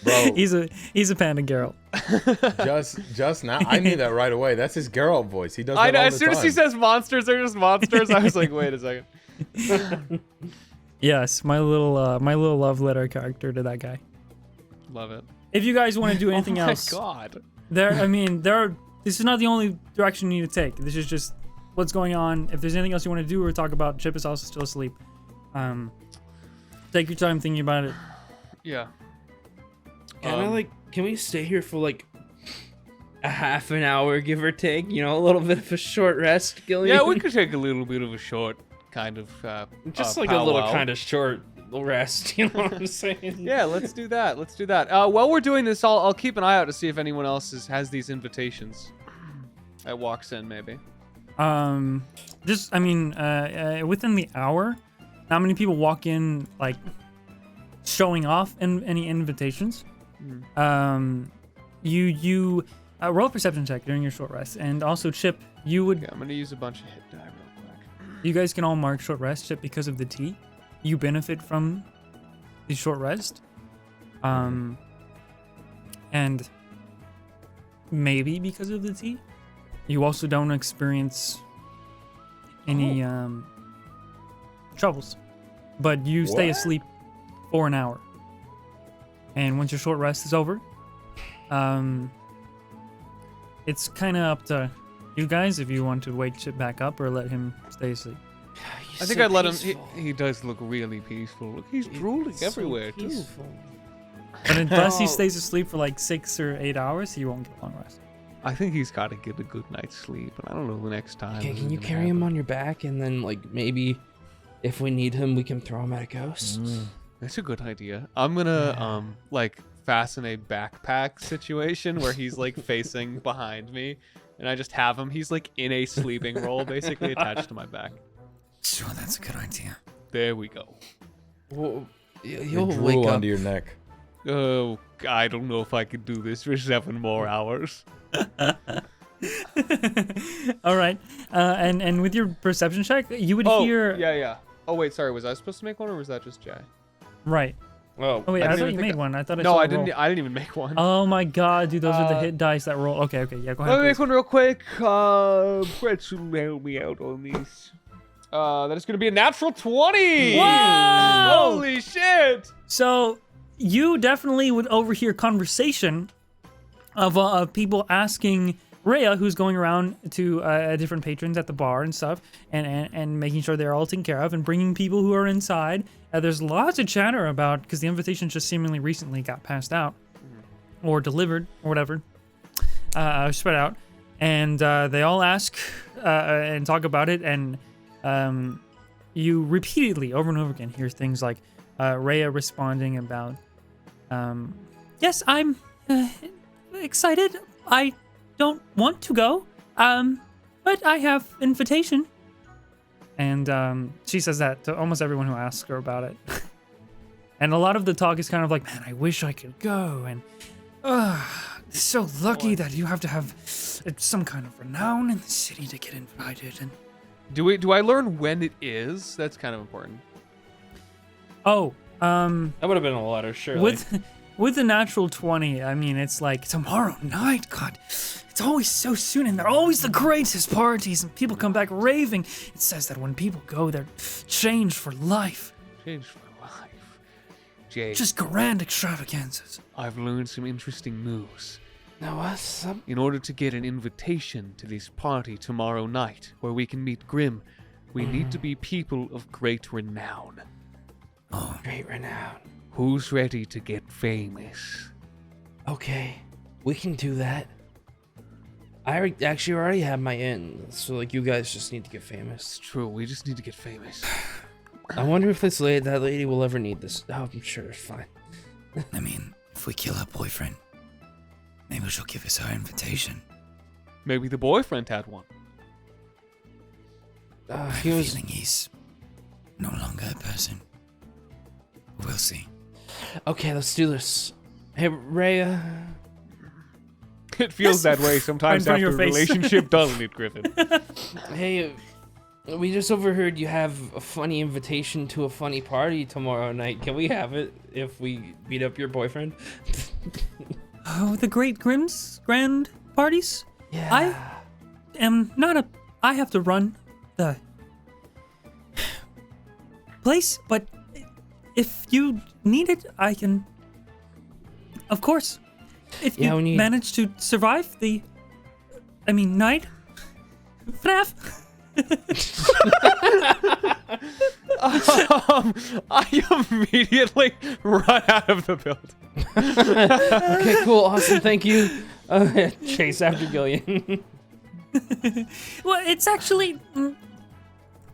Bro, He's a panda Geralt. just now. I knew that right away. That's his Geralt voice. He does I that know, all as the soon as he time. says monsters, they're just monsters. I was like, wait a second. Yes, my little love letter character to that guy. Love it. If you guys want to do anything else, Oh my god. this is not the only direction you need to take. This is just what's going on. If there's anything else you want to do or talk about, Chip is also still asleep. Take your time thinking about it. Yeah. Can we stay here for like a half an hour, give or take? You know, a little bit of a short rest, Gillian. Yeah, we could take a little bit of a short kind of just like a little powwow. kind of short rest. You know what I'm saying? Yeah, let's do that. Let's do that. While we're doing this, I'll keep an eye out to see if anyone else has these invitations. That walks in, maybe. Within the hour, not many people walk in like showing off any invitations. You roll a perception check during your short rest, and also Chip, you would. Yeah, I'm gonna use a bunch of hit die real quick. You guys can all mark short rest, Chip, because of the tea. You benefit from the short rest, and maybe because of the tea, you also don't experience any troubles, but you stay asleep for an hour. And once your short rest is over, it's kind of up to you guys if you want to wake Chip back up or let him stay asleep. I think I'd let him. He does look really peaceful. Look, he's drooling everywhere too. But unless he stays asleep for like 6 or 8 hours, he won't get a long rest. I think he's got to get a good night's sleep, and I don't know the next time. Okay, can you carry him on your back, and then like maybe if we need him, we can throw him at a ghost? That's a good idea. I'm gonna like fasten a backpack situation where he's like facing behind me, and I just have him. He's like in a sleeping roll, basically attached to my back. Sure, that's a good idea. There we go. Well, You you'll drool wake up. under your neck. Oh, I don't know if I could do this for 7 more hours. All right, and with your perception check, you would hear. Yeah. Oh wait, sorry. Was I supposed to make one, or was that just Jay? Right. Oh, Oh wait, I I, didn't thought even you think made I- one. I thought I No, saw I a roll. didn't. I didn't even make one. Oh my god, dude, those are the hit dice that roll. Okay, yeah, go Let me ahead. make one real quick. Pretzel, help me out on these. That is going to be a natural 20. Whoa! Holy shit! So you definitely would overhear conversation of people asking Rhea, who's going around to different patrons at the bar and stuff, and making sure they're all taken care of, and bringing people who are inside. There's lots of chatter about, because the invitations just seemingly recently got passed out or delivered or whatever, spread out, and they all ask and talk about it, and you repeatedly over and over again hear things like Rhea responding about, yes, I'm excited. I don't want to go, but I have invitation. And she says that to almost everyone who asks her about it. And a lot of the talk is kind of like, man, I wish I could go, and it's so lucky that you have to have some kind of renown in the city to get invited. And Do I learn when it is? That's kind of important. that that would have been a letter, surely. with the natural 20, I mean, it's like tomorrow night. God, it's always so soon, and they're always the greatest parties, and people come back raving. It says that when people go, they're changed for life. Change my life. Jay, Just grand extravaganzas. I've learned some interesting news. No, what's up? In order to get an invitation to this party tomorrow night, where we can meet Grimm, we need to be people of great renown. Great renown. Who's ready to get famous? Okay, we can do that. I actually already have my in, so like you guys just need to get famous. It's true, we just need to get famous. I wonder if that lady will ever need this. Oh, I'm sure it's fine. I mean, if we kill her boyfriend, maybe she'll give us our invitation. Maybe the boyfriend had one. He was. Feeling he's no longer a person. We'll see. Okay, let's do this. Hey, Rhea. It feels that way sometimes Right in after a front of your face. relationship, doesn't it, Griffin? Hey, We just overheard you have a funny invitation to a funny party tomorrow night. Can we have it if we beat up your boyfriend? Oh, the Great Grimm's grand parties? Yeah. I am not a... I have to run the place, but if you need it, I can... Of course. If you manage to survive the... night? FNAF? I immediately run out of the building. Okay, cool, awesome, thank you. Chase after Gillion. Well, it's actually...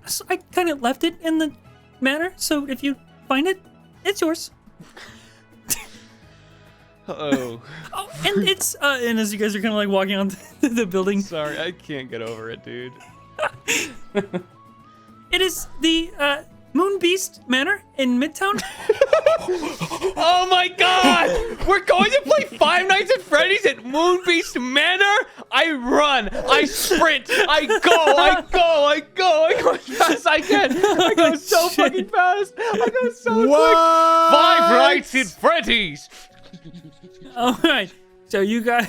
so I kind of left it in the manor, so if you find it, it's yours. Oh. Oh, and it's... and as you guys are kind of like walking on the building... Sorry, I can't get over it, dude. It is the Moon Beast Manor in Midtown. Oh my god! We're going to play Five Nights at Freddy's at Moonbeast Manor? I run, I sprint, I go as fast as I can. I go so fucking fast. I go so quick. Five Nights at Freddy's. All right. So you guys...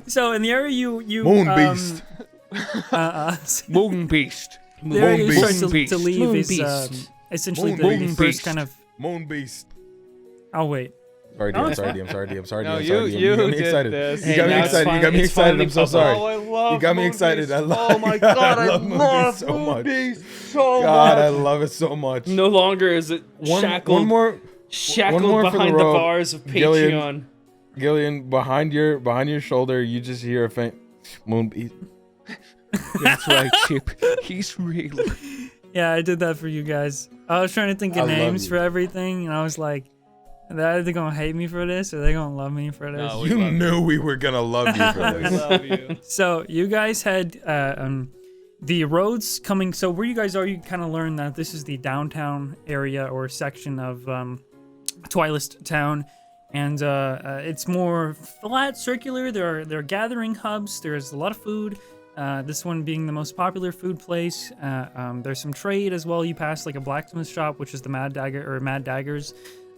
so in the area you Moon Beast. Moon Beast. The area you start Beast. to leave Moon is Beast. essentially Moon the Beast. first kind of... Moon Beast. Oh, wait. Sorry, I'm sorry. No, You you got me did excited. this. You got me now it's excited. You fine- got me it's excited. finally I'm so public. sorry. Oh, I love You got me Moon excited. Beast. I love. Oh my god, I love Moon Beast so Moon much. Beast so God, I much. love it so much. No longer is it shackled, One more, shackled one more for the behind the road. bars of Gillian. Patreon. Gillian, behind your shoulder, you just hear a faint Moon Beast. That's right, Chip. He's real. Yeah, I did that for you guys. I was trying to think of I love names you. for everything, and I was like, are they gonna hate me for this, or are they gonna love me for this? No, we You love knew we were gonna love you for We this. love you. So you guys had the roads coming. So where you guys are, you kind of learn that this is the downtown area or section of Twileste Town, and it's more flat, circular. There are gathering hubs. There's a lot of food. This one being the most popular food place. There's some trade as well. You pass like a blacksmith shop, which is the Mad Daggers.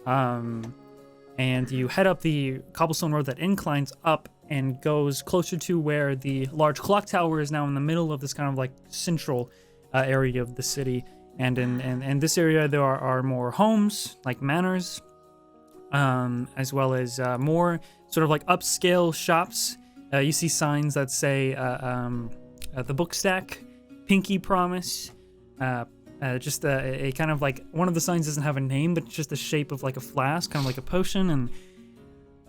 And you head up the cobblestone road that inclines up and goes closer to where the large clock tower is now in the middle of this kind of like central area of the city. And in this area, there are more homes, like manors, as well as more sort of like upscale shops. You see signs that say the book stack, Pinky Promise, just a kind of like, one of the signs doesn't have a name, but it's just the shape of like a flask, kind of like a potion,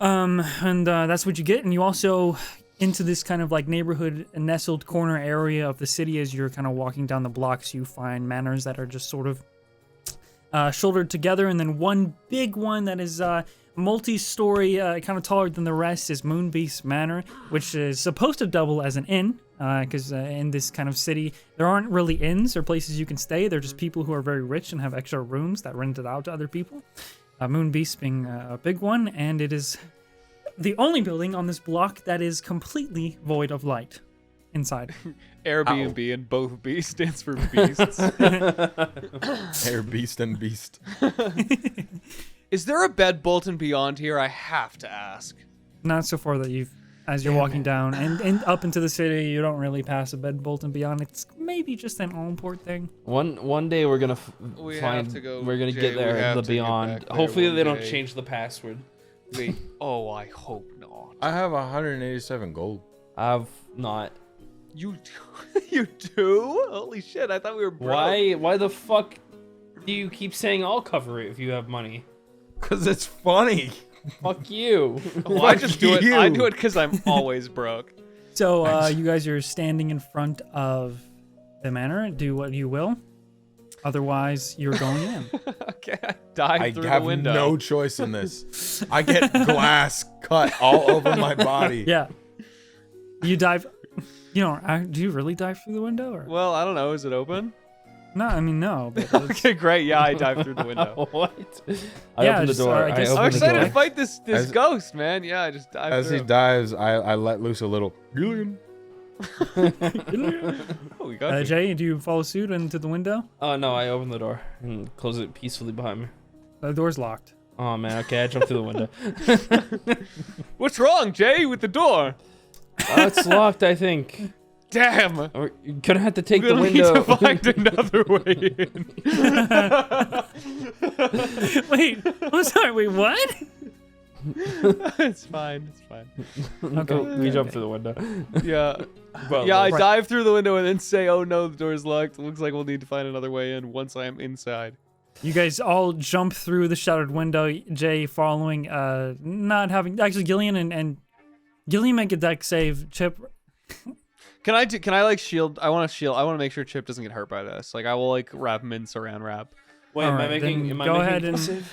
and that's what you get. And you also into this kind of like neighborhood nestled corner area of the city. As you're kind of walking down the blocks, you find manors that are just sort of shouldered together, and then one big one that is multi-story, kind of taller than the rest, is Moonbeast Manor, which is supposed to double as an inn, because in this kind of city, there aren't really inns or places you can stay. They're just people who are very rich and have extra rooms that rent it out to other people. Moonbeast being a big one, and it is the only building on this block that is completely void of light inside. Airbnb and both B stands for beasts. Air Beast and Beast. Is there a bed Bolton beyond here? I have to ask. Not so far that as you're walking down and up into the city, you don't really pass a bed bolt and beyond. It's maybe just an Allport thing. One day we're gonna We find. have to go, we're gonna Jay, get we there. have The to get beyond. back there Hopefully one they don't day. change the password. Wait. Oh, I hope not. I have 187 gold. I've not. You do? You do? Holy shit! I thought we were broke. Why the fuck do you keep saying I'll cover it if you have money? Cause it's funny. Fuck you. Well, I just do it. you. I do it because I'm always broke. So you guys are standing in front of the manor. Do what you will. Otherwise, you're going in. Okay, I dive I through the have window. no choice in this. I get glass cut all over my body. Yeah. You dive. You don't. Do you really dive through the window? Or? Well, I don't know. Is it open? No, I mean no. But it's- Okay, great. Yeah, I dive through the window. What? I Yeah, open the just, door. I guess- I open I'm the excited door. to fight this As- ghost, man. Yeah, I just dive As through. he dives, I let loose a little Gillion. Oh, we got you. Jay, do you follow suit into the window? Oh no, I opened the door and closed it peacefully behind me. The door's locked. Oh man, okay, I jumped through the window. What's wrong, Jay, with the door? It's locked, I think. Damn. You're gonna have to take We'll the need window. to find another way in. Wait, I'm sorry. Wait, what? It's fine. It's fine. Okay. We jumped through the window. Yeah. Well, Yeah, I Right. dive through the window and then say, "Oh no, the door's locked. Looks like we'll need to find another way in once I am inside." You guys all jump through the shattered window. Jay following, not having actually Gillian and Gillian make a deck save. Chip, Can I like shield? I want to shield. I want to make sure Chip doesn't get hurt by this. Like I will like wrap him in saran wrap. Wait, All am I right, making? then Am I go making ahead a and- save?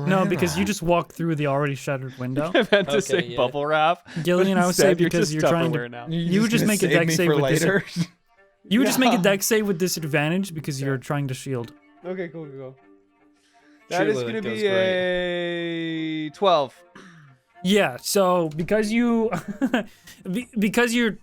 no, because you just walked through the already shattered window. I meant to Okay, say yeah. bubble wrap. Gillian, but I would say instead you're because just you're trying to, Tupperware now. You just gonna make a save deck me save for with later. you would just make a Yeah. deck save with disadvantage because you're trying to shield. Okay, cool. That is Surely gonna that goes be a 12. Yeah. So because you, because you're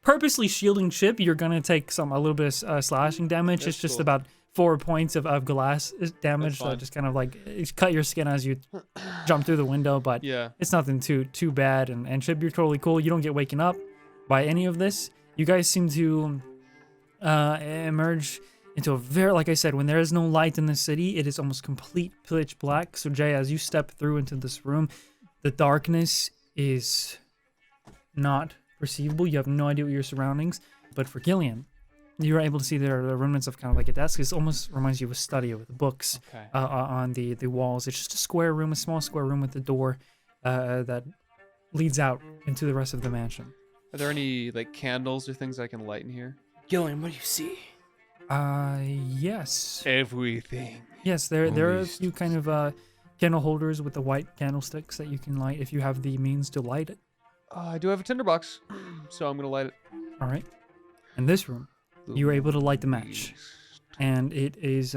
purposely shielding Chip, you're gonna take a little bit of slashing damage. That's It's just cool. about 4 points of glass damage. So fine. just kind of like cut your skin as you jump through the window, but Yeah. it's nothing too bad. And Chip, you're totally cool. You don't get waken up by any of this. You guys seem to emerge into a very, like I said, when there is no light in the city, it is almost complete pitch black. So Jay, as you step through into this room, the darkness is not perceivable. You have no idea what your surroundings. But for Gillian, you're able to see there are remnants of kind of like a desk. It almost reminds you of a study with books Okay. on the walls. It's just a square room, a small square room with a door that leads out into the rest of the mansion. Are there any like candles or things I can light in here? Gillian, what do you see? Yes. Everything. Yes, there are a Least. few kind of candle holders with the white candlesticks that you can light if you have the means to light it. I do have a tinderbox, so I'm gonna light it. All right. In this room, you were able to light the match, and it is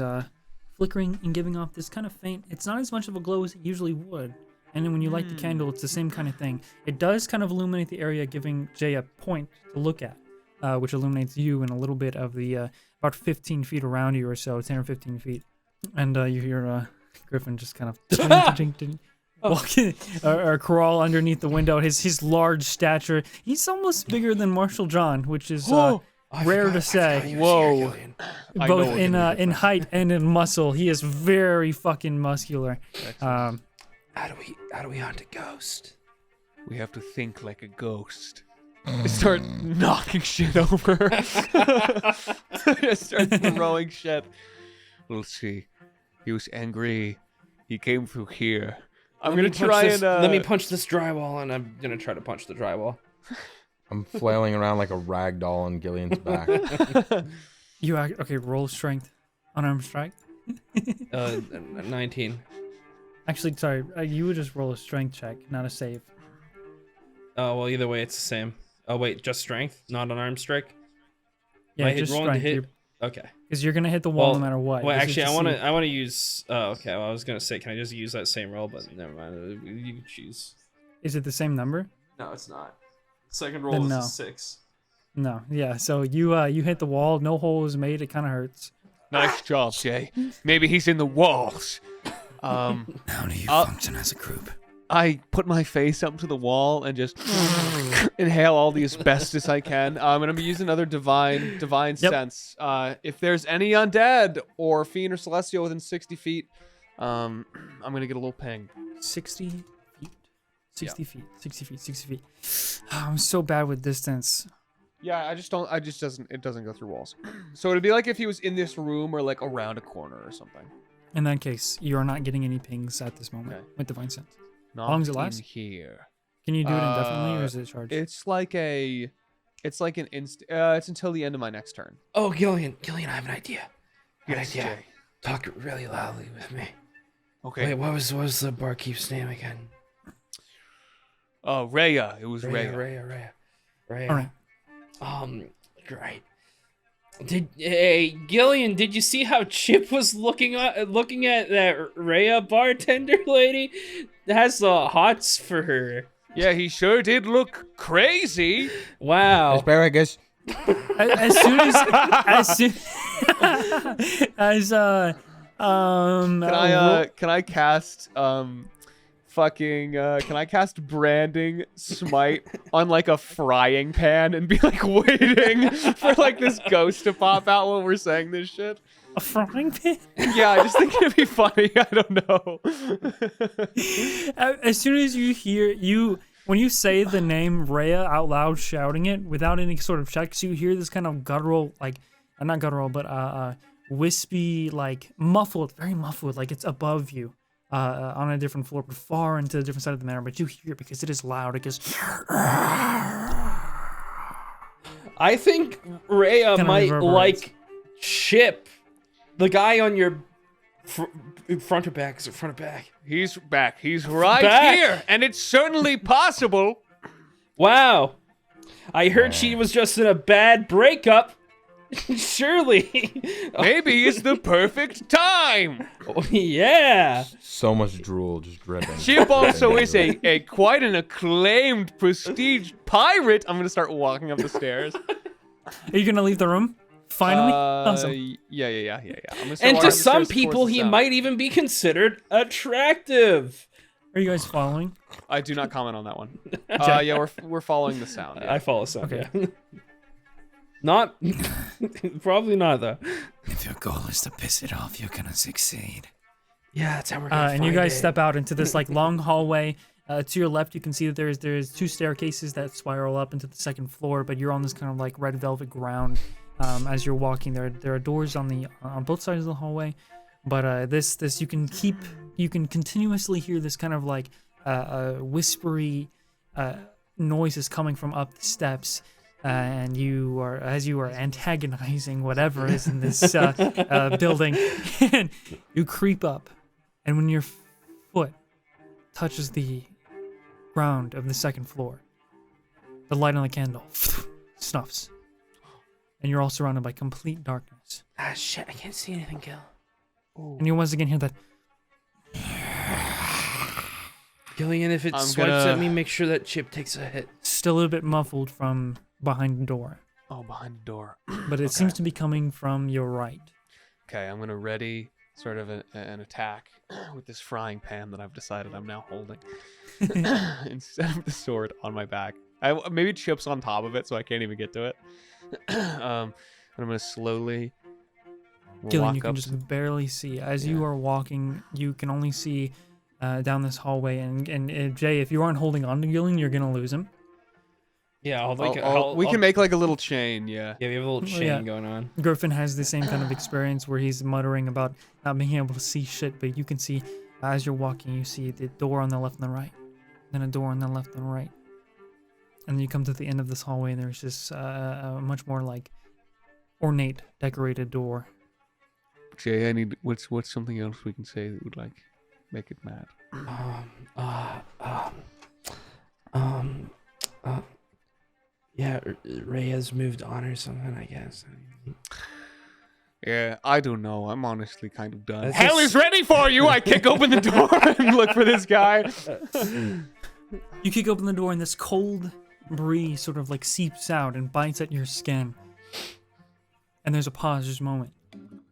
flickering and giving off this kind of faint. It's not as much of a glow as it usually would. And then when you light the candle, it's the same kind of thing. It does kind of illuminate the area, giving Jay a point to look at, which illuminates you and a little bit of the about 15 feet around you or so, 10 or 15 feet. And you hear Griffin just kind of walk in, or crawl underneath the window. His large stature. He's almost bigger than Marshall John, which is rare to say. Whoa. I know Both what in height and in muscle. He is very fucking muscular. How do we hunt a ghost? We have to think like a ghost. Start knocking shit over. Start throwing shit. Let's see. He was angry. He came through here. I'm gonna try and Let me punch this drywall, and I'm gonna try to punch the drywall. I'm flailing around like a rag doll on Gillian's back. Okay, roll strength. Unarmed strike. 19. Actually, sorry, you would just roll a strength check, not a save. Oh well, either way, it's the same. Oh wait, just strength, not unarmed strike. Yeah, Am I just rolling to strength. hit? Okay. Because you're gonna hit the wall Well, no matter what. Well, This is actually, to I see- want to use. Oh, okay. Well, I was gonna say, can I just use that same roll? But never mind. You can choose. Is it the same number? No, it's not. Second roll is a no. 6. No. Yeah. So you hit the wall. No hole is made. It kind of hurts. Nice job, Jay. Maybe he's in the walls. How do you Uh, function as a group? I put my face up to the wall and just inhale all the asbestos I can. And I'm using another divine Yep. sense. If there's any undead or fiend or celestial within 60 feet, I'm gonna get a little ping. 60 feet. 60 feet. 60 feet. 60 feet. Oh, I'm so bad with distance. Yeah, it doesn't go through walls. So it'd be like if he was in this room or like around a corner or something. In that case, you are not getting any pings at this moment Okay. with divine sense. Not How long does it in last? here. Can you do it indefinitely, or is it charged? It's like an it's until the end of my next turn. Oh, Gillian, I have an idea. Yes, idea. Jay. Talk really loudly with me. Okay. Wait, what was the barkeep's name again? Rhea. It was Rhea. Rhea. All right. Great. Gillian, did you see how Chip was looking at that Rhea bartender lady that has the hots for her? Yeah, he sure did look crazy. Wow. Asparagus. As soon as Can I cast can I cast branding smite on like a frying pan and be like waiting for like this ghost to pop out while we're saying this shit? a frying pan? Yeah, I just think it'd be funny. I don't know. As soon as you hear when you say the name Rhea out loud, shouting it without any sort of checks, you hear this kind of guttural, like not guttural, but wispy, like muffled, very muffled, like it's above you, on a different floor, but far into a different side of the manor. But you hear it because it is loud. It goes. I think Rhea Kinda might reverberates. like Chip, the guy on your front or back. Is it front or back? He's back. He's right back. here, and it's certainly possible. Wow. I heard she was just in a bad breakup. Surely. Maybe it's the perfect time. Oh, yeah. So much drool just dripping. Chip also is a quite an acclaimed prestige pirate. I'm gonna start walking up the stairs. Are you gonna leave the room? Finally. Awesome. Yeah. I'm gonna start And walking to up the some stairs people, towards the he sound. might even be considered attractive. Are you guys following? I do not comment on that one. Yeah, we're following the sound. Yeah. I follow some. Okay. Yeah. Not. Probably not, though. If your goal is to piss it off, you're gonna succeed. Yeah, that's how we're gonna And you find guys it. step out into this like long hallway. To your left, you can see that there's two staircases that spiral up into the second floor, but you're on this kind of like red velvet ground. As you're walking, there are doors on both sides of the hallway, but this you can continuously hear this kind of like whispery noises coming from up the steps. And you are antagonizing whatever is in this building, and you creep up, and when your foot touches the ground of the second floor, the light on the candle snuffs, and you're all surrounded by complete darkness. Ah, shit! I can't see anything, Gil. And you once again hear that. Gillian, if it I'm swipes gonna- at me, make sure that Chip takes a hit. Still a bit muffled from behind the door, Oh, behind the door. but it seems to be coming from your right. Okay, I'm gonna ready sort of an attack with this frying pan that I've decided I'm now holding instead of the sword on my back. Maybe Chip's on top of it, so I can't even get to it. And I'm gonna slowly Gillian, walk you can up. just barely see. As you are walking, you can only see down this hallway. And Jay, if you aren't holding on to Gillian, you're gonna lose him. Yeah, We can make like a little chain, yeah. Yeah, we have a little chain yeah. going on. Griffin has the same kind of experience where he's muttering about not being able to see shit, but you can see as you're walking, you see the door on the left and the right, then a door on the left and the right. And you come to the end of this hallway, and there's just a much more like ornate, decorated door. Jay, I need what's something else we can say that would like make it mad. Yeah, Rhea's moved on or something, I guess. Yeah, I don't know. I'm honestly kind of done. That's Hell just- is ready for you! I kick open the door and look for this guy. You kick open the door, and this cold breeze sort of like seeps out and bites at your skin. And there's a pause, just a moment.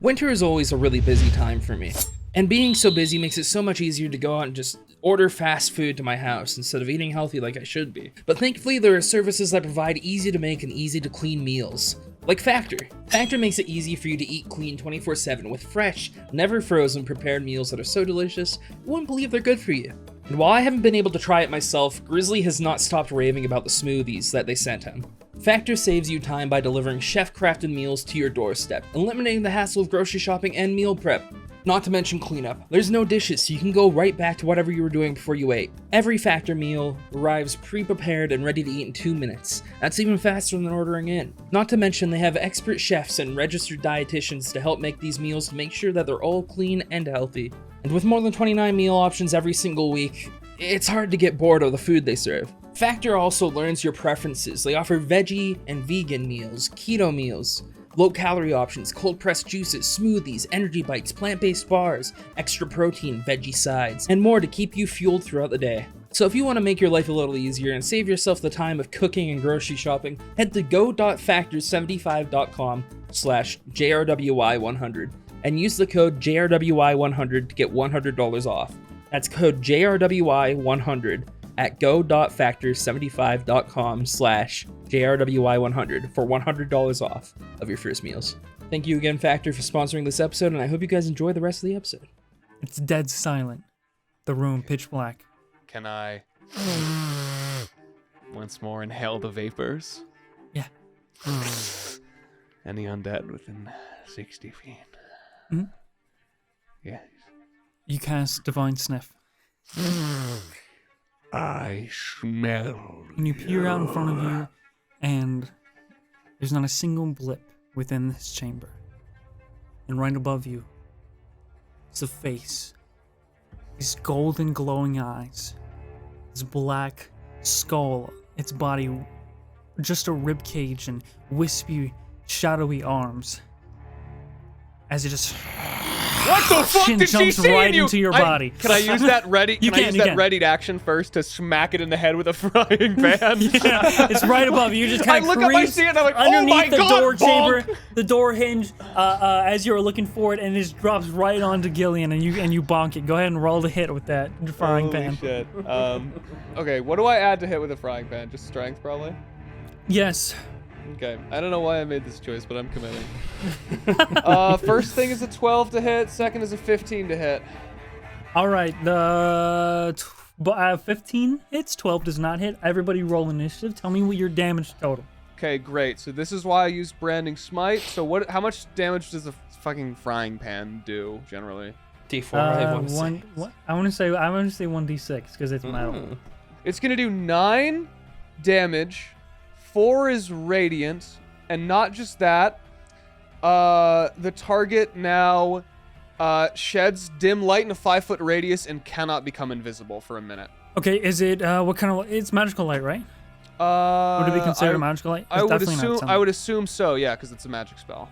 Winter is always a really busy time for me. And being so busy makes it so much easier to go out and just order fast food to my house instead of eating healthy like I should be. But thankfully, there are services that provide easy to make and easy to clean meals. Like Factor. Factor makes it easy for you to eat clean 24/7 with fresh, never frozen prepared meals that are so delicious, you wouldn't believe they're good for you. And while I haven't been able to try it myself, Grizzly has not stopped raving about the smoothies that they sent him. Factor saves you time by delivering chef-crafted meals to your doorstep, eliminating the hassle of grocery shopping and meal prep. Not to mention cleanup. There's no dishes, so you can go right back to whatever you were doing before you ate. Every Factor meal arrives pre-prepared and ready to eat in 2 minutes. That's even faster than ordering in. Not to mention they have expert chefs and registered dietitians to help make these meals to make sure that they're all clean and healthy. And with more than 29 meal options every single week, it's hard to get bored of the food they serve. Factor also learns your preferences. They offer veggie and vegan meals, keto meals, low-calorie options, cold-pressed juices, smoothies, energy bites, plant-based bars, extra protein, veggie sides, and more to keep you fueled throughout the day. So if you want to make your life a little easier and save yourself the time of cooking and grocery shopping, head to go.factors75.com/JRWI100 and use the code JRWI100 to get $100 off. That's code JRWI100 at go.factors75.com/JRWI100 for $100 off of your first meals. Thank you again, Factor, for sponsoring this episode, and I hope you guys enjoy the rest of the episode. It's dead silent. The room pitch black. Can I once more inhale the vapors? Yeah. Any undead within 60 feet? Mhm. Yes. You cast Divine Sniff. I smell. And you peer out in front of you, and there's not a single blip within this chamber. And right above you is a face. These golden glowing eyes. This black skull. Its body just a rib cage and wispy, shadowy arms. As it just What the fuck did she jumps see right in you? into your body. Can I use that ready? You Can I can, use you that can. readied action first to smack it in the head with a frying pan? Yeah, it's right above you. You just kind I of look up, I creep see it, and I'm like, oh underneath my the God, door bonk! chamber, the door hinge, as you're looking for it, and it just drops right onto Gillion, and you bonk it. Go ahead and roll the hit with that frying Holy pan. shit. Okay, what do I add to hit with a frying pan? Just strength, probably? Yes. Okay, I don't know why I made this choice, but I'm committing. First thing is a 12 to hit, second is a 15 to hit. All right. The 15 hits, 12 does not hit. Everybody roll initiative. Tell me what your damage total. Okay, great. So this is why I use Branding Smite. So how much damage does a fucking frying pan do, generally? D4, I want to say. I want to say 1d6 because it's metal. It's gonna do 9 damage. 4 is radiant, and not just that. The target now sheds dim light in a 5-foot radius and cannot become invisible for a minute. Okay, is it what kind of? It's magical light, right? Would it be considered a magical light? It's definitely not sunlight. I would assume so. Yeah, because it's a magic spell.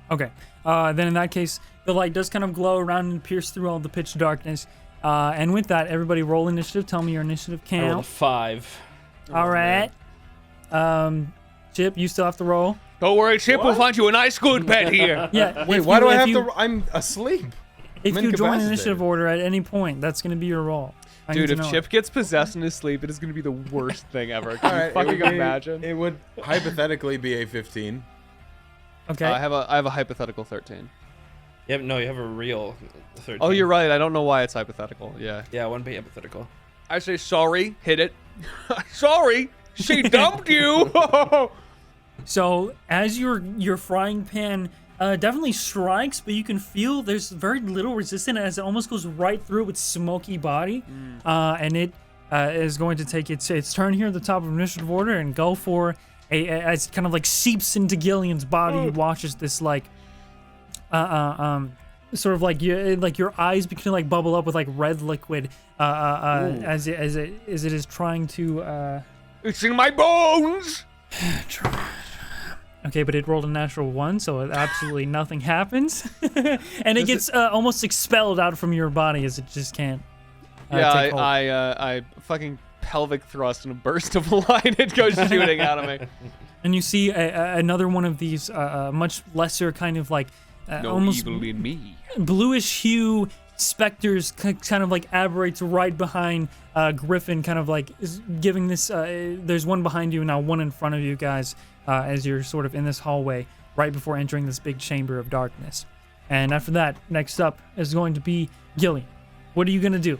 Okay. Then in that case, the light does kind of glow around and pierce through all the pitch darkness. And with that, everybody roll initiative. Tell me your initiative I rolled a count. 5. All right. Chip, you still have to roll. Don't worry, Chip will find you a nice good bed here. Yeah. Wait, if why you- do I if have you- to? I'm asleep. If I'm you join incapacitated. initiative order at any point, that's going to be your roll. I need Dude, to if know Chip it. gets possessed in his sleep, it is going to be the worst thing ever. Can you Alright, fucking it would be- imagine? It would hypothetically be a 15. Okay. I have a hypothetical 13. You have a real 13. Oh, you're right. I don't know why it's hypothetical. Yeah. Yeah, one be hypothetical. I say sorry, hit it. Sorry, she dumped you. So as your frying pan definitely strikes, but you can feel there's very little resistance as it almost goes right through its smoky body, and it is going to take its turn here at the top of initiative order and go for as it kind of like seeps into Gillion's body. You watches this like sort of like your eyes begin to like bubble up with like red liquid as it is trying to. It's in my bones. Okay, but it rolled a natural 1, so absolutely nothing happens. And it gets almost expelled out from your body as it just can't take hold. I fucking pelvic thrust and a burst of light. It goes shooting out of me. And you see another one of these much lesser kind of like No almost evil in me. bluish hue specters kind of like aberrates right behind Griffin, kind of like is giving this there's one behind you now, one in front of you guys, as you're sort of in this hallway right before entering this big chamber of darkness. And after that, next up is going to be Gillion. What are you gonna do?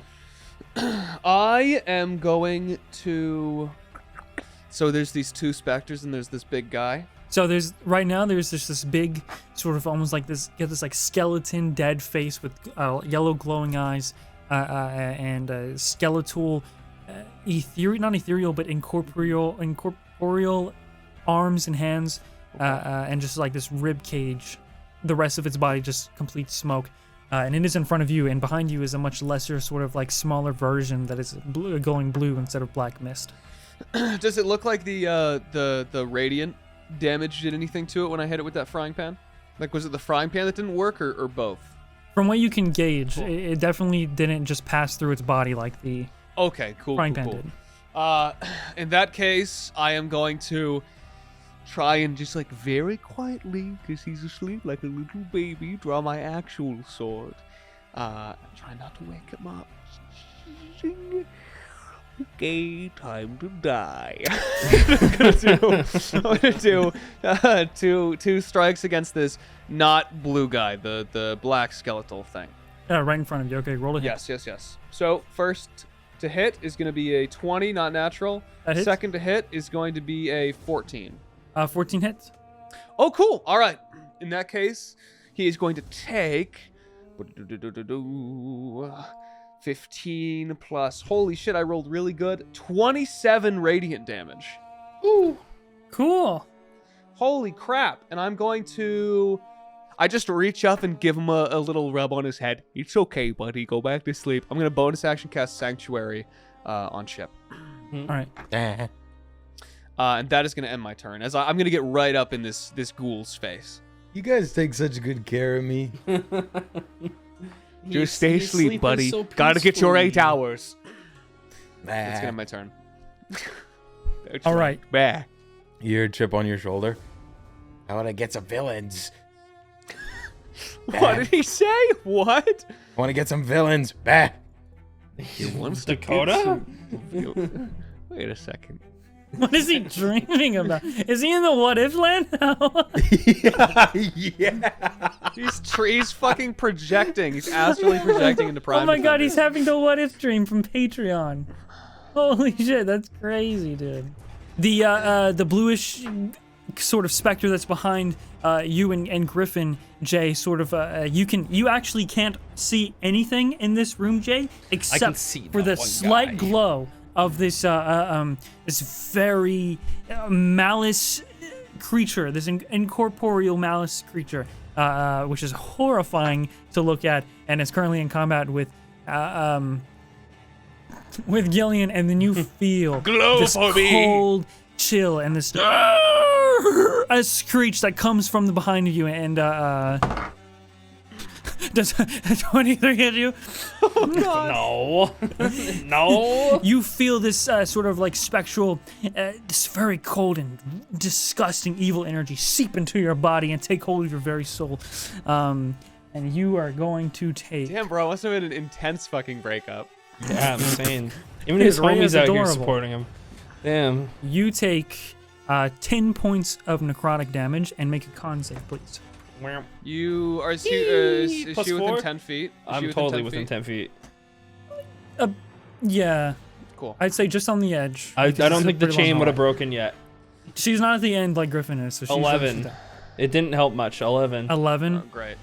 I am going to. So there's these 2 specters and there's this big guy. So there's just this big sort of almost like this, you have this like skeleton dead face with yellow glowing eyes and skeletal, not ethereal but incorporeal arms and hands, and just like this rib cage. The rest of its body just complete smoke, and it is in front of you, and behind you is a much lesser sort of like smaller version that is glowing blue instead of black mist. Does it look like the radiant damage did anything to it when I hit it with that frying pan? Like, was it the frying pan that didn't work, or both? From what you can gauge, it definitely didn't just pass through its body like the Okay, cool, Frying cool, pan cool. did. In that case, I am going to try and just like very quietly, because he's asleep like a little baby, draw my actual sword. Try not to wake him up. Okay, time to die. I'm gonna do two strikes against this not blue guy, the black skeletal thing. Right in front of you. Okay, roll a hit. Yes. So first to hit is going to be a 20, not natural. That hits. Second to hit is going to be a 14. 14 hits. Oh, cool. All right. In that case, he is going to take 15 plus. Holy shit, I rolled really good. 27 radiant damage. Ooh. Cool. Holy crap. And I'm going to... I just reach up and give him a little rub on his head. It's okay, buddy. Go back to sleep. I'm going to bonus action cast Sanctuary on Chip. All right. And that is going to end my turn, as I'm going to get right up in this ghoul's face. You guys take such good care of me. Just stay asleep, buddy. Gotta get your 8 hours. That's gonna be my turn. All right. Bah. You hear Chip on your shoulder. How would I get some villains? What did he say? What? I want to get some villains. Bah. He wants to Dakota? Wait a second. What is he dreaming about? Is he in the what if land now? Yeah. He's fucking projecting. He's astrally projecting into Prime. Oh my god, he's Defender. having the what if dream from Patreon. Holy shit, that's crazy, dude. The bluish sort of specter that's behind you and Griffin, Jay, sort of you actually can't see anything in this room, Jay, except see for the that one slight guy. glow of this this very malice creature, this incorporeal malice creature, which is horrifying to look at, and is currently in combat with Gillion, and then you feel Glow this for me. cold chill and this a screech that comes from the behind of you, and does 23 hit you? No. No. You feel this sort of like spectral, this very cold and disgusting evil energy seep into your body and take hold of your very soul. And you are going to take... Damn, bro, must have been an intense fucking breakup. Yeah, I'm saying. Even His his Rhea is homies out here adorable. supporting him. Damn. You take 10 points of necrotic damage and make a con save, please. You are is she Plus within 4? 10 feet? Is I'm she totally within 10 feet. Yeah, Cool. I'd say just on the edge. I because don't it's a think the pretty long chain would have hallway. broken yet. She's not at the end like Griffin is, so she's 11. It didn't help much. 11. 11. Oh, great.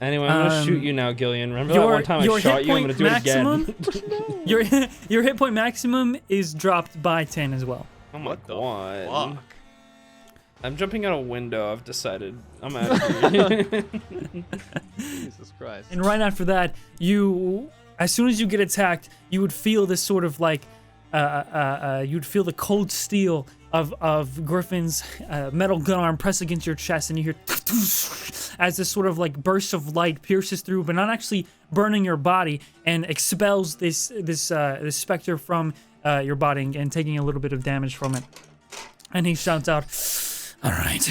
Anyway, I'm gonna shoot you now, Gillian. Remember that one time I shot you? I'm gonna do it again. Your hit point maximum is dropped by 10 as well. Oh my god. Fuck. I'm jumping out a window. I've decided. I'm out of here. Jesus Christ. And right after that, you, as soon as you get attacked, you would feel this sort of like, you'd feel the cold steel of Griffin's metal gun arm press against your chest, and you hear as this sort of like burst of light pierces through, but not actually burning your body, and expels this specter from your body and taking a little bit of damage from it. And he shouts out, All right.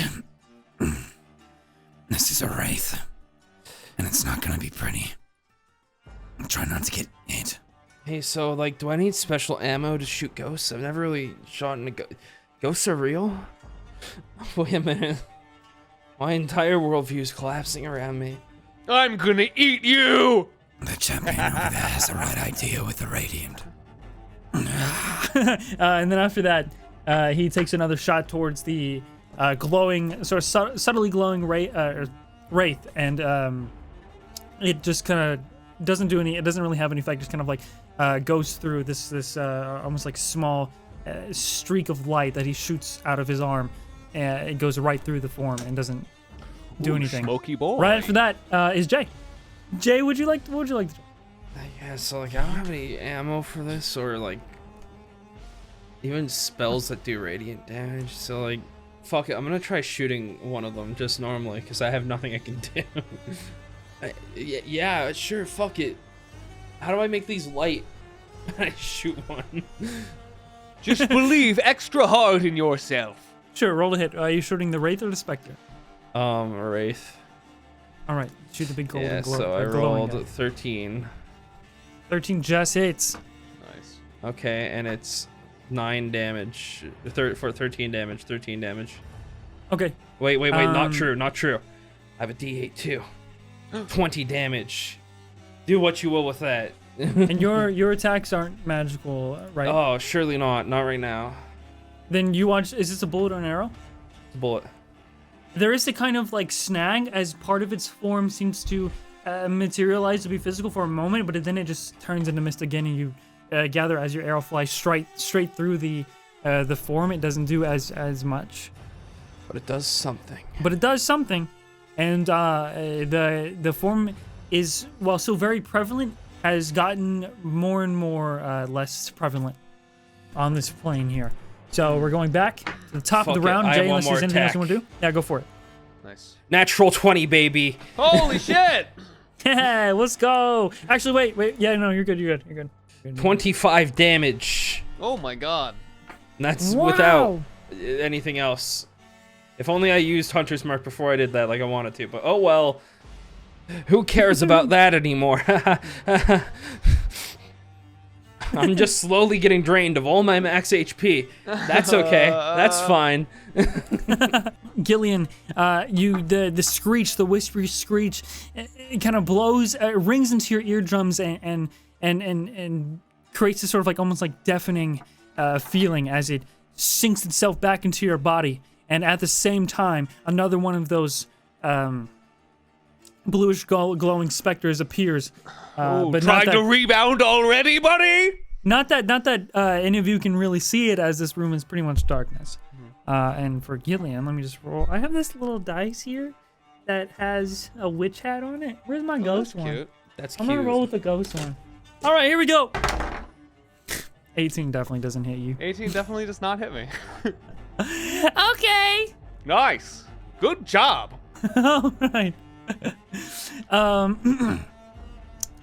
This is a wraith, and it's not gonna be pretty. I'll try not to get hit. Hey, so like, do I need special ammo to shoot ghosts? I've never really shot in a ghosts are real? Wait a minute. My entire worldview is collapsing around me. I'm gonna eat you! The champion over there has the right idea with the radiant. and then after that, he takes another shot towards the glowing, sort of subtly glowing wraith, and it just kind of doesn't do any. It doesn't really have any effect. Just kind of like goes through this almost like small streak of light that he shoots out of his arm. It goes right through the form and doesn't do anything. Smoky boy. Right after that is Jay. Jay, what would you like to do? Yeah, so like, I don't have any ammo for this, or like, even spells that do radiant damage. So like, fuck it, I'm gonna try shooting one of them just normally, because I have nothing I can do. Yeah, sure, fuck it. How do I make these light? I shoot one. Just believe extra hard in yourself. Sure, roll a hit. Are you shooting the Wraith or the Spectre? Wraith. All right, shoot the big golden Yeah, glow. so I glowing guy. rolled 13. 13 just hits. Nice. Okay, and it's 9 damage. For 13 damage. 13 damage. Okay. Wait, not true, not true. I have a D8 too. 20 damage. Do what you will with that. And your attacks aren't magical, right? Oh, surely not. Not right now. Then you watch. Is this a bullet or an arrow? It's a bullet. There is a kind of like snag as part of its form seems to materialize to be physical for a moment, but then it just turns into mist again, and you gather as your arrow flies straight through the form. It doesn't do as much, But it does something. but it does something, and the form is, while still very prevalent, has gotten more and more less prevalent on this plane here. So we're going back to the top of the Fuck it, round. I have Jay, one unless more there's anything else attack. you want to do? Yeah, go for it. Nice. Natural 20, baby. Holy shit! Yeah, let's go. Actually, wait. Yeah, no, you're good. 25 damage. Oh my god. And that's Wow. without anything else. If only I used Hunter's Mark before I did that like I wanted to, but oh well. Who cares about that anymore? I'm just slowly getting drained of all my max HP. That's okay. That's fine. Gillion, the screech, the whispery screech, it kind of blows, rings into your eardrums and creates this sort of like almost like deafening feeling as it sinks itself back into your body. And at the same time, another one of those bluish glowing specters appears. But Trying to rebound already, buddy? Not that any of you can really see it, as this room is pretty much darkness. And for Gillian, let me just roll. I have this little dice here that has a witch hat on it. Where's my ghost one? Cute. That's I'm cute. gonna roll with the ghost one. All right, here we go. 18 definitely doesn't hit you. 18 definitely does not hit me. Okay. Nice. Good job. All right.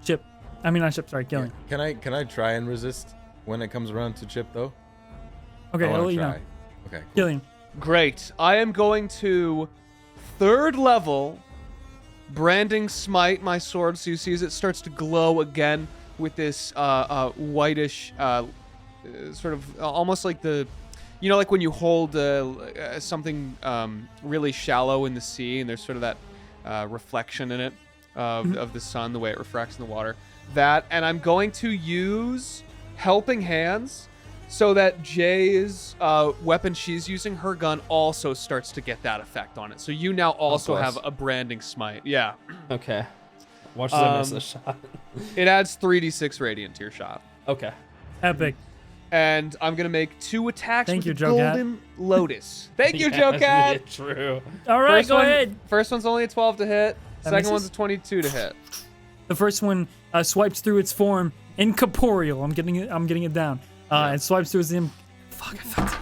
Chip. I mean, not Chip. Sorry, Gillian. Can I try and resist when it comes around to Chip though? Okay, I I'll wanna let you know. try. Okay. Cool. Gillian. Great. I am going to 3rd level branding smite my sword, so you see as it starts to glow again with this whitish sort of almost like the, you know, like when you hold something really shallow in the sea and there's sort of that reflection in it of the sun, the way it refracts in the water. That, and I'm going to use Helping Hands so that Jay's weapon she's using, her gun, also starts to get that effect on it. So you now also course. have a branding smite. Yeah. Okay. Watch as I miss the shot. It adds 3d6 radiant to your shot. Okay. Epic. And I'm going to make 2 attacks Thank with you, the Joe Cat. Golden Lotus. Thank you, Yeah, Joe Cat. yeah, true. All right, go ahead. First one's only a 12 to hit. That Second one's misses. a 22 to hit. The first one swipes through its form incorporeal. I'm getting it down. It swipes through its fuck. I fucked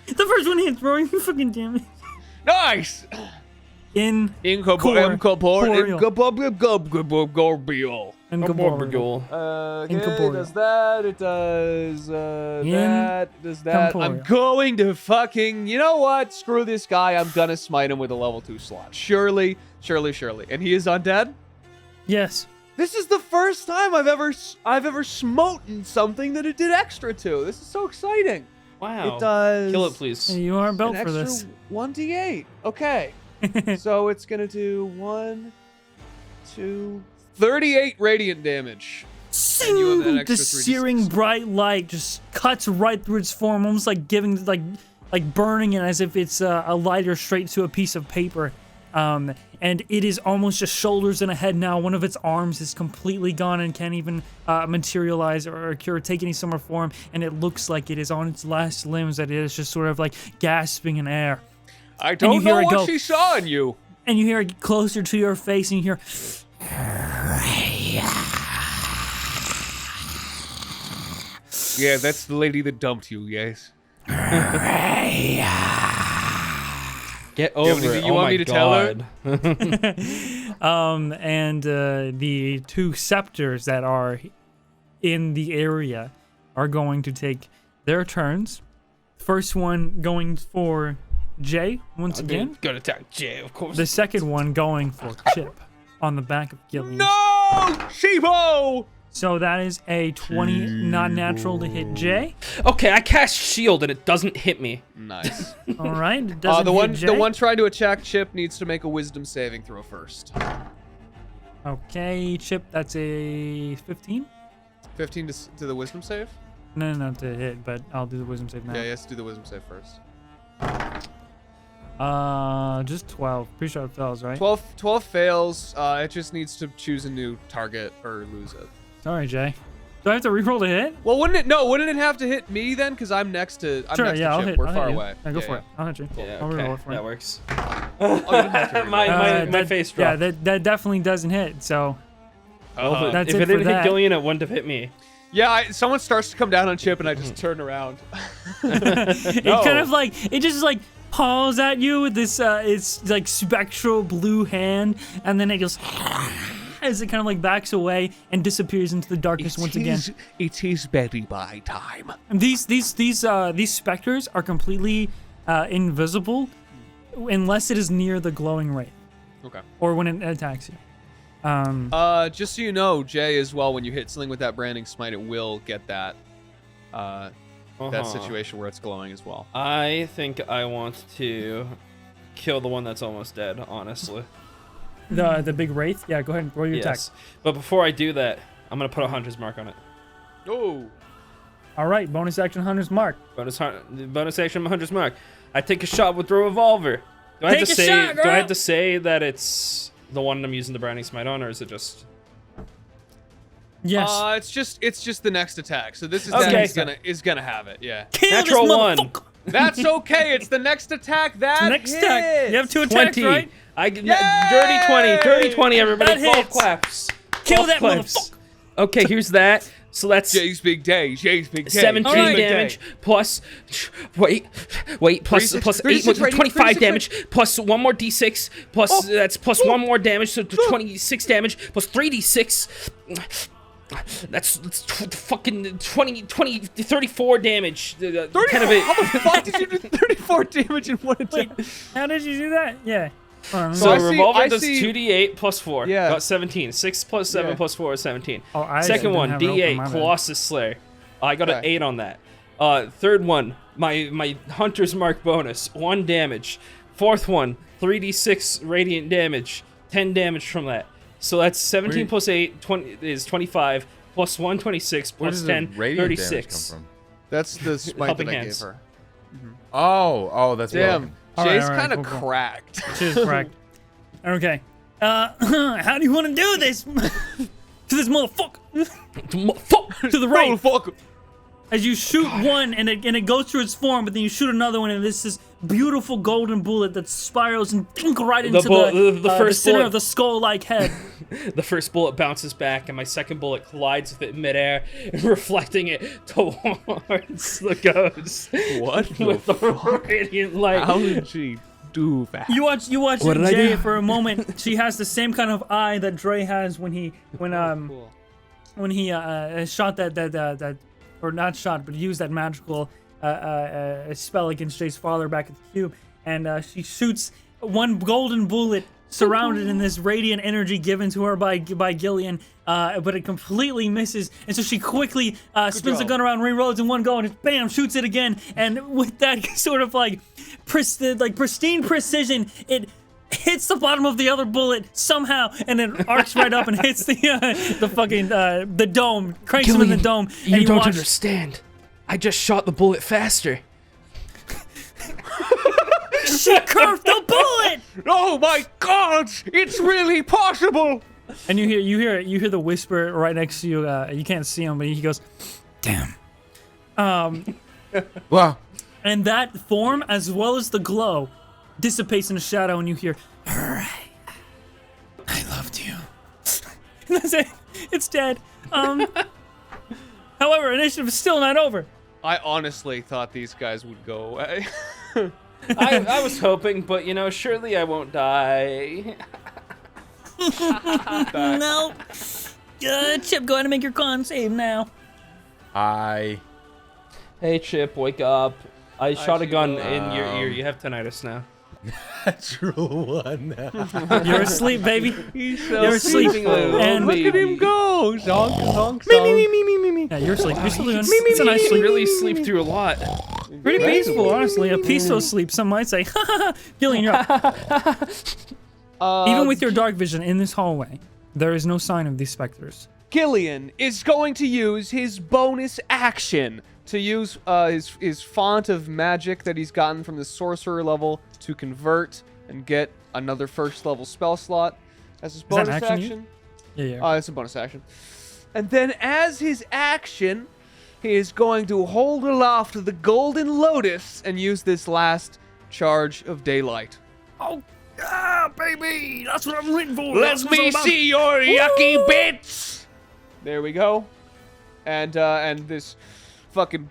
it. The first one hits, bro. You fucking damn it. Nice. Incorporeal. Incorporeal. Incorporeal. Okay, Incorporeal. does that. It does that. Does that. I'm Incorporeal. going to fucking. You know what? Screw this guy. I'm gonna smite him with a level 2 slot. Surely. And he is undead. Yes. This is the first time I've ever smoten something that it did extra to. This is so exciting. Wow. It does. Kill it, please. You are built An for extra this. 1d8. Okay. So it's gonna do 1, 2, 38 radiant damage. And you have that Sing! extra The 3d6. searing bright light just cuts right through its form, almost like giving like burning it as if it's a lighter straight to a piece of paper. And it is almost just shoulders and a head now. One of its arms is completely gone and can't even materialize or take any sort of form. And it looks like it is on its last limbs, that it is just sort of like gasping in air. I you don't hear know it what go- she saw in you. And you hear it closer to your face, and you hear, Yeah, that's the lady that dumped you, yes. Get over anything it. you Oh want my me to tell her? God. and the 2 scepters that are in the area are going to take their turns. First one going for Jay once again. Gonna attack Jay, of course. The second one going for Chip on the back of Gillian. No, Sheepo! So that is a 20 not natural to hit Jay. Okay, I cast shield and it doesn't hit me. Nice. All right. It doesn't the hit Jay. one trying to attack Chip needs to make a wisdom saving throw first. Okay, Chip, that's a 15. 15 to the wisdom save? No, to hit, but I'll do the wisdom save now. Yeah, he has to do the wisdom save first. Just 12. Pretty sure it fails, right? 12 fails. It just needs to choose a new target or lose it. Sorry, Jay. Do I have to reroll to hit? Well, wouldn't it have to hit me then? Because I'm next to Sure, next yeah, to I'll Chip. hit. We're I'll far hit you. away. Yeah, go for it. I'll hit you. Yeah, I'll okay, reroll it for you. that works. Oh, you don't have to reroll. my that- face Yeah, dropped. that definitely doesn't hit, so... Uh-huh. That's if it it for didn't hit that. Gillian, it wouldn't have hit me. Yeah, someone starts to come down on Chip, and I just turn around. It kind of like... It just like paws at you with this, it's like spectral blue hand, and then it goes... as it kind of like backs away and disappears into the darkness once again. It is Betty by time. And these specters are completely invisible unless it is near the glowing ray Okay. or when it attacks you. Just so you know, Jay, as well, when you hit something with that branding smite, it will get that that situation where it's glowing as well. I think I want to kill the one that's almost dead, honestly. The big wraith. Yeah, go ahead and roll your attack. Yes. But before I do that, I'm gonna put a hunter's mark on it. Oh. All right, bonus action hunter's mark. Bonus action hunter's mark. I take a shot with the revolver. Do I have Take to a say? shot, Do I girl! have to say that it's the one I'm using the branding smite on, or is it just? Yes. It's just the next attack. So this is Okay. is gonna have it. Yeah. Kill Natural this one. motherfucker! That's okay. It's the next attack that Next hits. attack. You have 2 attacks, 20. right? Dirty 20. Dirty 20. Everybody, That 12 hits. claps. Kill 12 that claps. motherfucker. Okay, here's that. So that's Jay's big day. Jay's big day. 17 Jay's big damage day. plus plus 36, 8 36 rating, 25 36 damage plus one more d6 plus that's plus one more damage, so 26 damage plus 3d6. That's fucking 34 damage. Kind of it. How the fuck did you do 34 damage in one attack? How did you do that? Yeah. Hold on, So I a see- revolver I does see- 2d8 plus 4. Yeah. Got 17. 6 plus 7 Yeah. plus 4 is 17. Oh, I Second didn't one, have it open, d8, my bad. Colossus Slayer. I got an Okay. 8 on that. Third one, my Hunter's Mark bonus, 1 damage. Fourth one, 3d6 radiant damage, 10 damage from that. So that's 17 plus 8 20, is 25, plus 1, 26, Where plus does 10, the radiant damage 36. come from? That's the smite Helping that I hands. gave her. Oh, that's Damn. All right, Jay's all right, kind of cool, cool. cracked. Cheers, correct. Okay. How do you want to do this? To this motherfucker. To the right. Fuck. As you shoot one and it goes through its form, but then you shoot another one and it's this beautiful golden bullet that spirals and right into the first center bullet. of the skull-like head. The first bullet bounces back, and my second bullet collides with it in midair, reflecting it towards the ghost. What with the radiant light. How did she do that? You watch What did I Jay do? for a moment. She has the same kind of eye that Dre has when he Cool. shot that or not shot, but used that magical spell against Jay's father back at the cube, and she shoots one golden bullet surrounded in this radiant energy given to her by Gillion, but it completely misses, and so she quickly spins the job. gun around, re-rolls in one go, and bam, shoots it again, and with that sort of like pristine precision, it hits the bottom of the other bullet somehow, and then arcs right up and hits the fucking the dome, cranks him in the dome. And You don't watch- understand. I just shot the bullet faster. She curved the bullet. Oh my God! It's really possible. And you hear the whisper right next to you. You can't see him, but he goes, Damn. Wow. and that form as well as the glow dissipates in the shadow, and you hear, I loved you. and that's it. It's dead. However, initiative is still not over. I honestly thought these guys would go away. I was hoping, but surely I won't die. No. Chip, go ahead and make your con save now. I Hey, Chip, wake up. I shot a gun Actually, in your ear. You have tinnitus now. natural one. You're asleep, baby. He's You're asleep. And Look at him go. Zonk, zonk, zonk. yeah, you're asleep. You're sleeping. It's a nice You sleep. really sleep through a lot. Pretty peaceful, honestly. A peaceful sleep, some might say. Gillian, you're up. Even with your dark vision in this hallway, there is no sign of these specters. Gillion is going to use his bonus action to use his font of magic that he's gotten from the sorcerer level to convert and get another first level spell slot as his bonus that action, action. Yeah. It's a bonus action. And then as his action, he is going to hold aloft the golden lotus and use this last charge of daylight. Oh, baby, that's what I'm waiting for. Let me see your yucky bits. There we go. And this fucking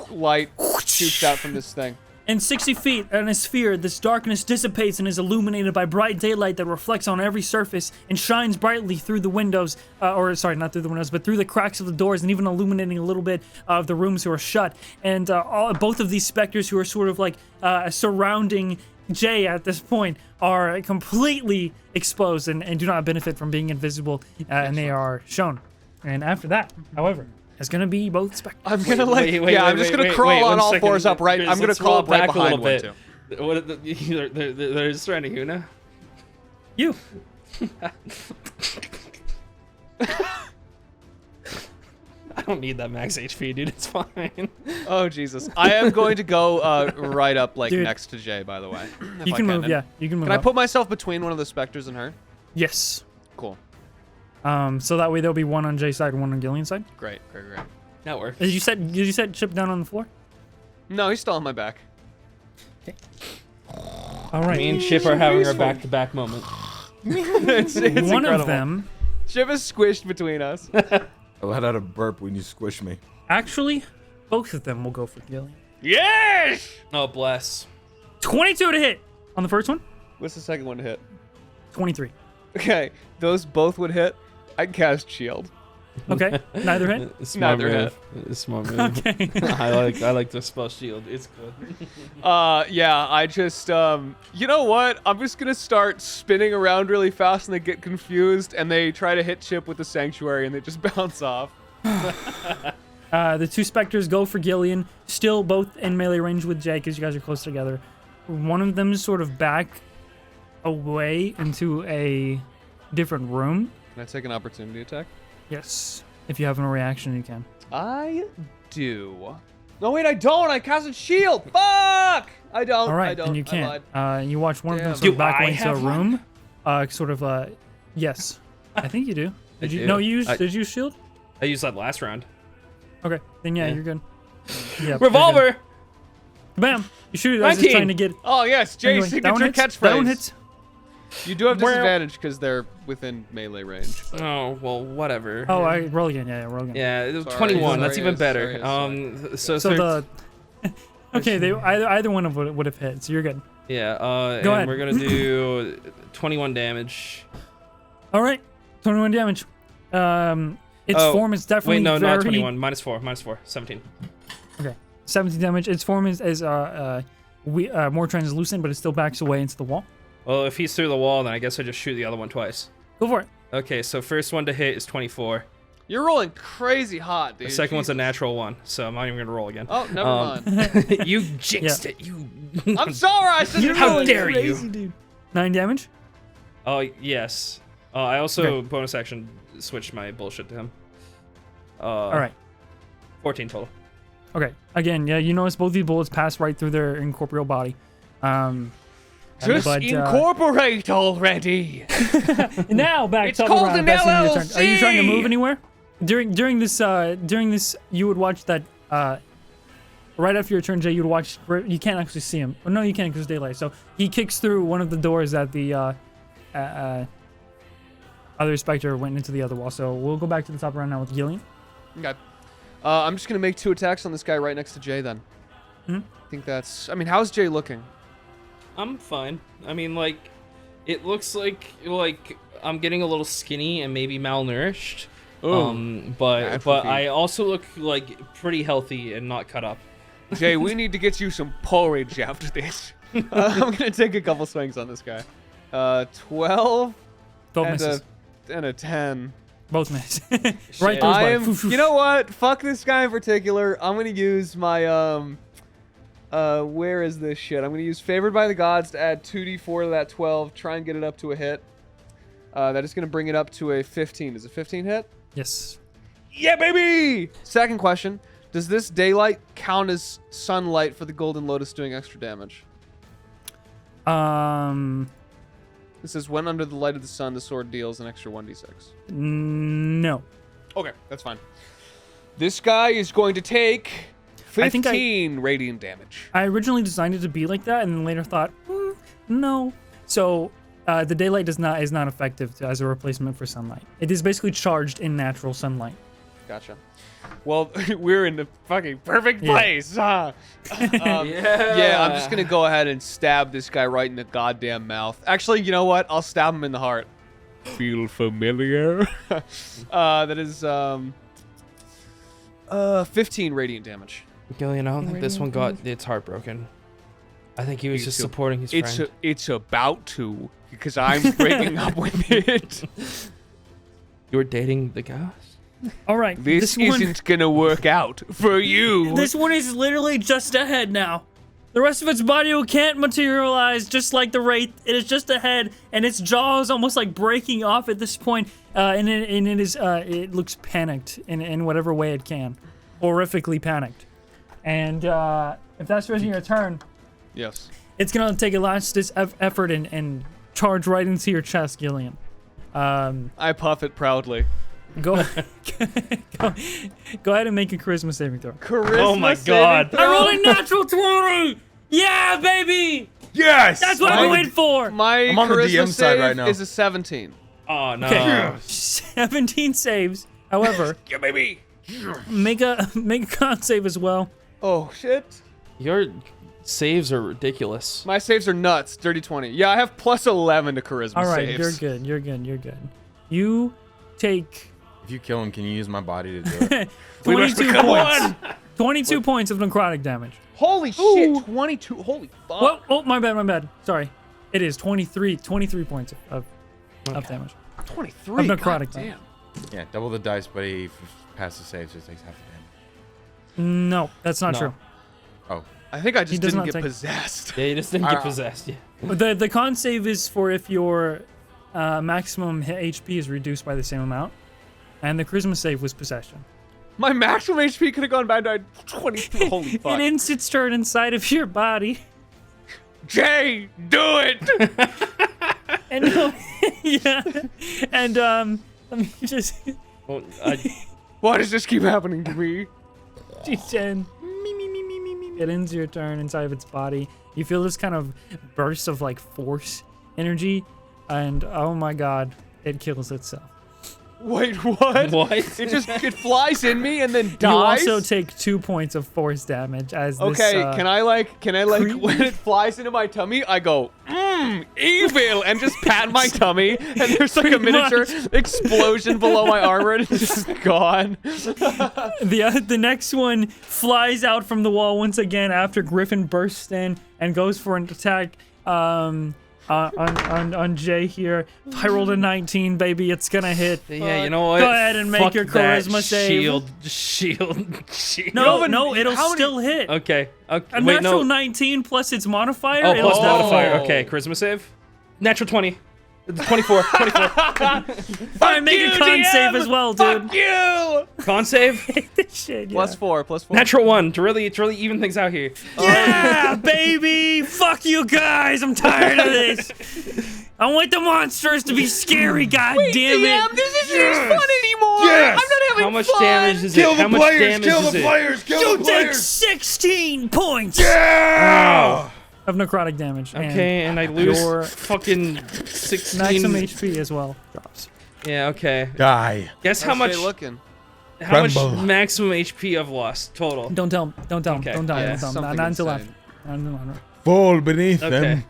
light shoots out from this thing. And 60 feet in a sphere, this darkness dissipates and is illuminated by bright daylight that reflects on every surface and shines brightly through the windows, not through the windows, but through the cracks of the doors and even illuminating a little bit of the rooms who are shut. And both of these specters who are sort of like surrounding Jay at this point are completely exposed and do not benefit from being invisible, and they are shown. And after that, however, it's gonna be both specters. I'm gonna I'm just gonna crawl on all fours upright. I'm gonna crawl up right behind one too. What? They're surrounding who now? You. I don't need that max HP, dude. It's fine. Oh Jesus! I am going to go right up like Dude. next to Jay. By the way, You can move, yeah. You can move. Can I up. put myself between one of the specters and her? Yes. Cool. So that way there'll be one on Jay's side, one on Gillian's side. Great. That works. Did you set Chip down on the floor? No, he's still on my back. All right. Me and Chip are having our peaceful. back-to-back moment. it's one incredible. of them, Chip is squished between us. I let out a burp when you squish me. actually, both of them will go for Gillian. Yes! Oh, bless. 22 to hit on the first one. What's the second one to hit? 23. Okay, those both would hit. I cast shield. Okay, neither hit. Smart Neither move. Smart move. Okay. I like the spell shield. It's good. Yeah, I just, you know what? I'm just gonna start spinning around really fast and they get confused and they try to hit Chip with the sanctuary and they just bounce off. The two specters go for Gillian, still both in melee range with Jay because you guys are close together. One of them is sort of back away into a different room. Can I take an opportunity attack? Yes. If you have a reaction, you can. I do. No, wait, I don't. I cast a shield. Fuck! I don't. All right, I don't. then you I can't. lied. You watch one of them Damn. sort of Do back I away into a have one? room. Yes. I think you do. Did you? do. No, you used. Did you use shield? I used that last round. Okay, then yeah, Yeah. you're good. Yeah. Revolver! Bam! You shoot it as it's 19. trying to get. Oh, yes, Jay's Anyway, that one signature hits. That one catchphrase. hits. You do have disadvantage because they're within melee range. but- Oh, well, whatever. Oh, I roll again. Yeah, roll again. Yeah, it was Sorry, 21. That's sorry, even yes, better. sorry, So So the. Okay, they either one of would have hit, so you're good. yeah, Go and ahead. we're gonna do 21 damage. All right, 21 damage. Its Oh, form is definitely Wait, no, very... not 21. Minus 4. 17. Okay, 17 damage. Its form is more translucent, but it still backs away into the wall. Well, if he's through the wall, then I guess I just shoot the other one twice. Go for it. Okay, so first one to hit is 24. You're rolling crazy hot, dude. The second one's a Jesus. natural one, so I'm not even gonna roll again. Oh, never mind. You jinxed Yeah. it. You. I'm sorry. I said How rolling dare you. crazy. Dude. 9 damage. Oh yes. I also Okay. bonus action switched my bullshit to him. All right. 14 total. Okay. Again, yeah, you notice both these bullets pass right through their incorporeal body. Just But, incorporate already. now back It's to called around. an That's the end of your turn. Are you trying to LLC. move anywhere? During this, you would watch that. Right after your turn, Jay, you would watch. You can't actually see him. Oh, no, you can't because it's daylight. So he kicks through one of the doors that the other specter went into the other wall. So we'll go back to the top round now with Gillian. Okay. I'm just gonna make 2 attacks on this guy right next to Jay. Then. Hmm? I think that's. I mean, how's Jay looking? I'm fine. I mean, like, it looks like I'm getting a little skinny and maybe malnourished, But atrophy. I also look like pretty healthy and not cut up. Jay, we need to get you some porridge after this. I'm gonna take a couple swings on this guy. 12 Both and misses. and a 10. Both miss. right Shit. through his I body. am. Foof, foof. You know what? Fuck this guy in particular. I'm gonna use my where is this shit? I'm gonna use Favored by the Gods to add 2d4 to that 12. Try and get it up to a hit. That is gonna bring it up to a 15. Is a 15 hit? Yes. Yeah, baby! Second question. Does this daylight count as sunlight for the Golden Lotus doing extra damage? This says when under the light of the sun, the sword deals an extra 1d6. No. Okay, that's fine. This guy is going to take I think 15 radiant damage. I originally designed it to be like that, and then later thought, no. So the daylight is not effective as a replacement for sunlight. It is basically charged in natural sunlight. Gotcha. Well, we're in the fucking perfect Yeah. place. Huh? Yeah, I'm just going to go ahead and stab this guy right in the goddamn mouth. Actually, you know what? I'll stab him in the heart. Feel familiar? That is 15 radiant damage. Gillian, I don't think this one got its heart broken. I think he was just supporting his friend. It's about to, because I'm breaking up with it. You were dating the ghost? All right. This one, isn't gonna work out for you. This one is literally just ahead now. The rest of its body can't materialize, just like the Wraith. It is just ahead, and its jaw is almost like breaking off at this point, and it looks panicked in whatever way it can, horrifically panicked. And if that's the rest of your turn, Yes. it's gonna take a last effort and charge right into your chest, Gillian. I puff it proudly. Go ahead and make a charisma saving throw. Charisma. Oh my saving God. throw. I rolled a natural 20! Yeah, baby! Yes. That's what I'm waiting for! My I'm on the charisma DM side save right now. is a 17. Oh, no. Okay. 17 saves. However, Yeah, baby. make a con save as well. Oh shit. Your saves are ridiculous. My saves are nuts. Dirty 20. Yeah, I have plus 11 to charisma All right, saves. you're good. You take If you kill him, can you use my body to do it? 22 points. 22 points of necrotic damage. Holy shit. 22. Holy fuck. Whoa, oh, my bad. Sorry. It is 23 points of damage. 23. Of necrotic God damn. Yeah, double the dice, but he passes save, so it takes half the damage. No, that's not No. true. Oh, I think I just does didn't not get take- possessed. Yeah, you just didn't get possessed. Yeah. The con save is for if your maximum HP is reduced by the same amount, and the charisma save was possession. My maximum HP could have gone back to 23. Holy fuck. It ends its turn inside of your body. Jay, do it. And yeah, and let me just Well, Why does this keep happening to me? D10. It ends your turn inside of its body. You feel this kind of burst of like force energy, and oh my god, it kills itself. Wait, what? what? It flies in me and then You dies. also take 2 points of force damage as this. Okay, can I like creep- when it flies into my tummy, I go, evil, and just pat my tummy, and there's like a Pretty miniature much. explosion below my armor, and it's just gone. The next one flies out from the wall once again after Griffin bursts in and goes for an attack on Jay here. If I rolled a 19, baby, it's gonna hit. Yeah, you know what? Go ahead and make Fuck your that. charisma save. Shield. No, it'll how many- still hit. Okay. A Wait, natural no. 19 plus its modifier. Oh, it'll plus definitely- modifier. Oh. Okay, charisma save. Natural 20. 24. Fine, make a con save as well, dude. Fuck you! Con save. This shit, yeah. Plus 4. Natural 1 to really even things out here. Yeah, baby! Fuck you guys! I'm tired of this. I want the monsters to be scary. God damn it! this isn't fun anymore. Yes! I'm not having How much fun. damage is it? How much damage is it? You take 16 points Wow. of necrotic damage. Okay, and I lose your fucking 16. maximum HP as well drops. Yeah, okay. die. Guess how How's much Jay looking? Crumble. maximum HP I've lost total. Don't tell him. Don't tell him. Okay, Don't tell him. yeah, Don't tell him. something Not until insane. after. Not until after. Fall beneath Okay. them.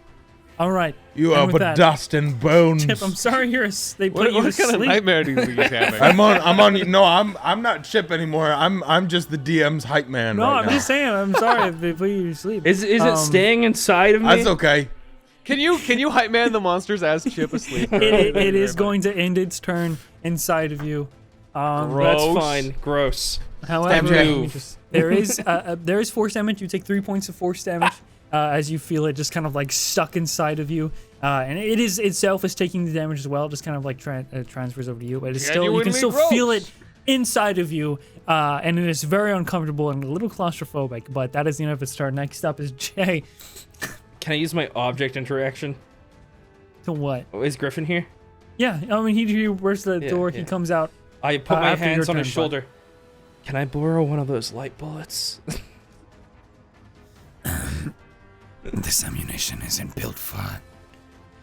All right. You and are with but that, dust and bones. Chip, I'm sorry they put you to What kind of sleep. nightmare do you think he's having? I'm not Chip anymore. I'm just the DM's hype man No, right I'm now. just saying. I'm sorry if they put you to sleep. Is it staying inside of me? That's okay. Can you hype man the monsters as Chip asleep? It is going to end its turn inside of you. That's Gross. fine. Gross. However, Move. there is force damage. You take 3 points of force damage as you feel it just kind of like stuck inside of you, and it is itself is taking the damage as well. Just kind of like transfers over to you, but it's still you can still feel it inside of you, and it is very uncomfortable and a little claustrophobic. But that is the end of its turn. Next up is Jay. Can I use my object interaction? To what? Oh, is Griffin here? Yeah, I mean he where's the door? He comes out. I put my after your hands on turn, his shoulder. Can I borrow one of those light bullets? This ammunition isn't built for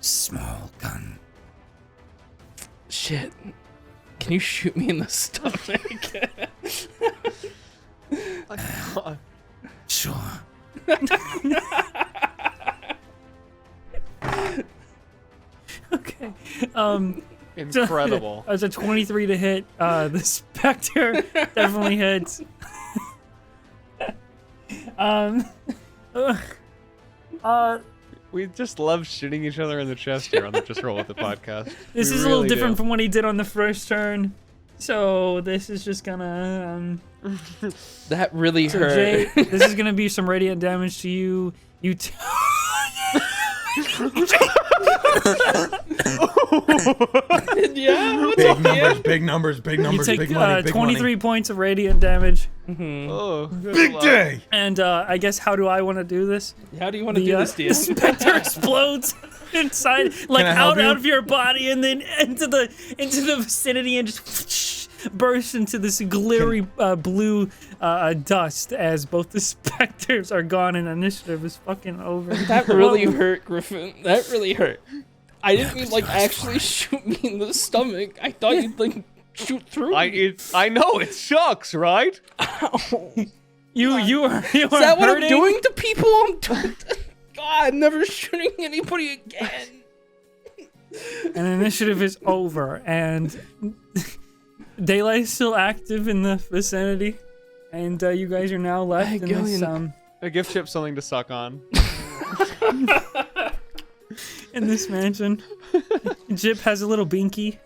small gun. Shit. Can you shoot me in the stomach? Sure. Okay. Incredible. As a 23 to hit, the Spectre definitely hits. We just love shooting each other in the chest here on the Just Roll With the podcast. This We is a little really different do. from what he did on the first turn. So this is just gonna That really so hurt. Jay, this is gonna be some radiant damage to you. You Yeah. Big numbers, big you numbers, take big money, big 23 money. points of radiant damage. Oh, Big day. And I guess how do I want to do this? How do you want to The, do this, the DM? Spectre explodes inside, like I help out you? of your body, and then into the vicinity, and just bursts into this glittery blue dust as both the specters are gone and initiative is fucking over. That really hurt, Griffin. That really hurt. I didn't mean but like you asked actually shoot me in the stomach. I thought you'd like shoot through me. I know it sucks, right? You are Is that what I'm hurting. doing to people? I'm doing. God, I'm never shooting anybody again. And initiative is over, and daylight is still active in the vicinity, and you guys are now left Hey, in this Gillion. I give Chip something to suck on. in this mansion. Jip has a little binky.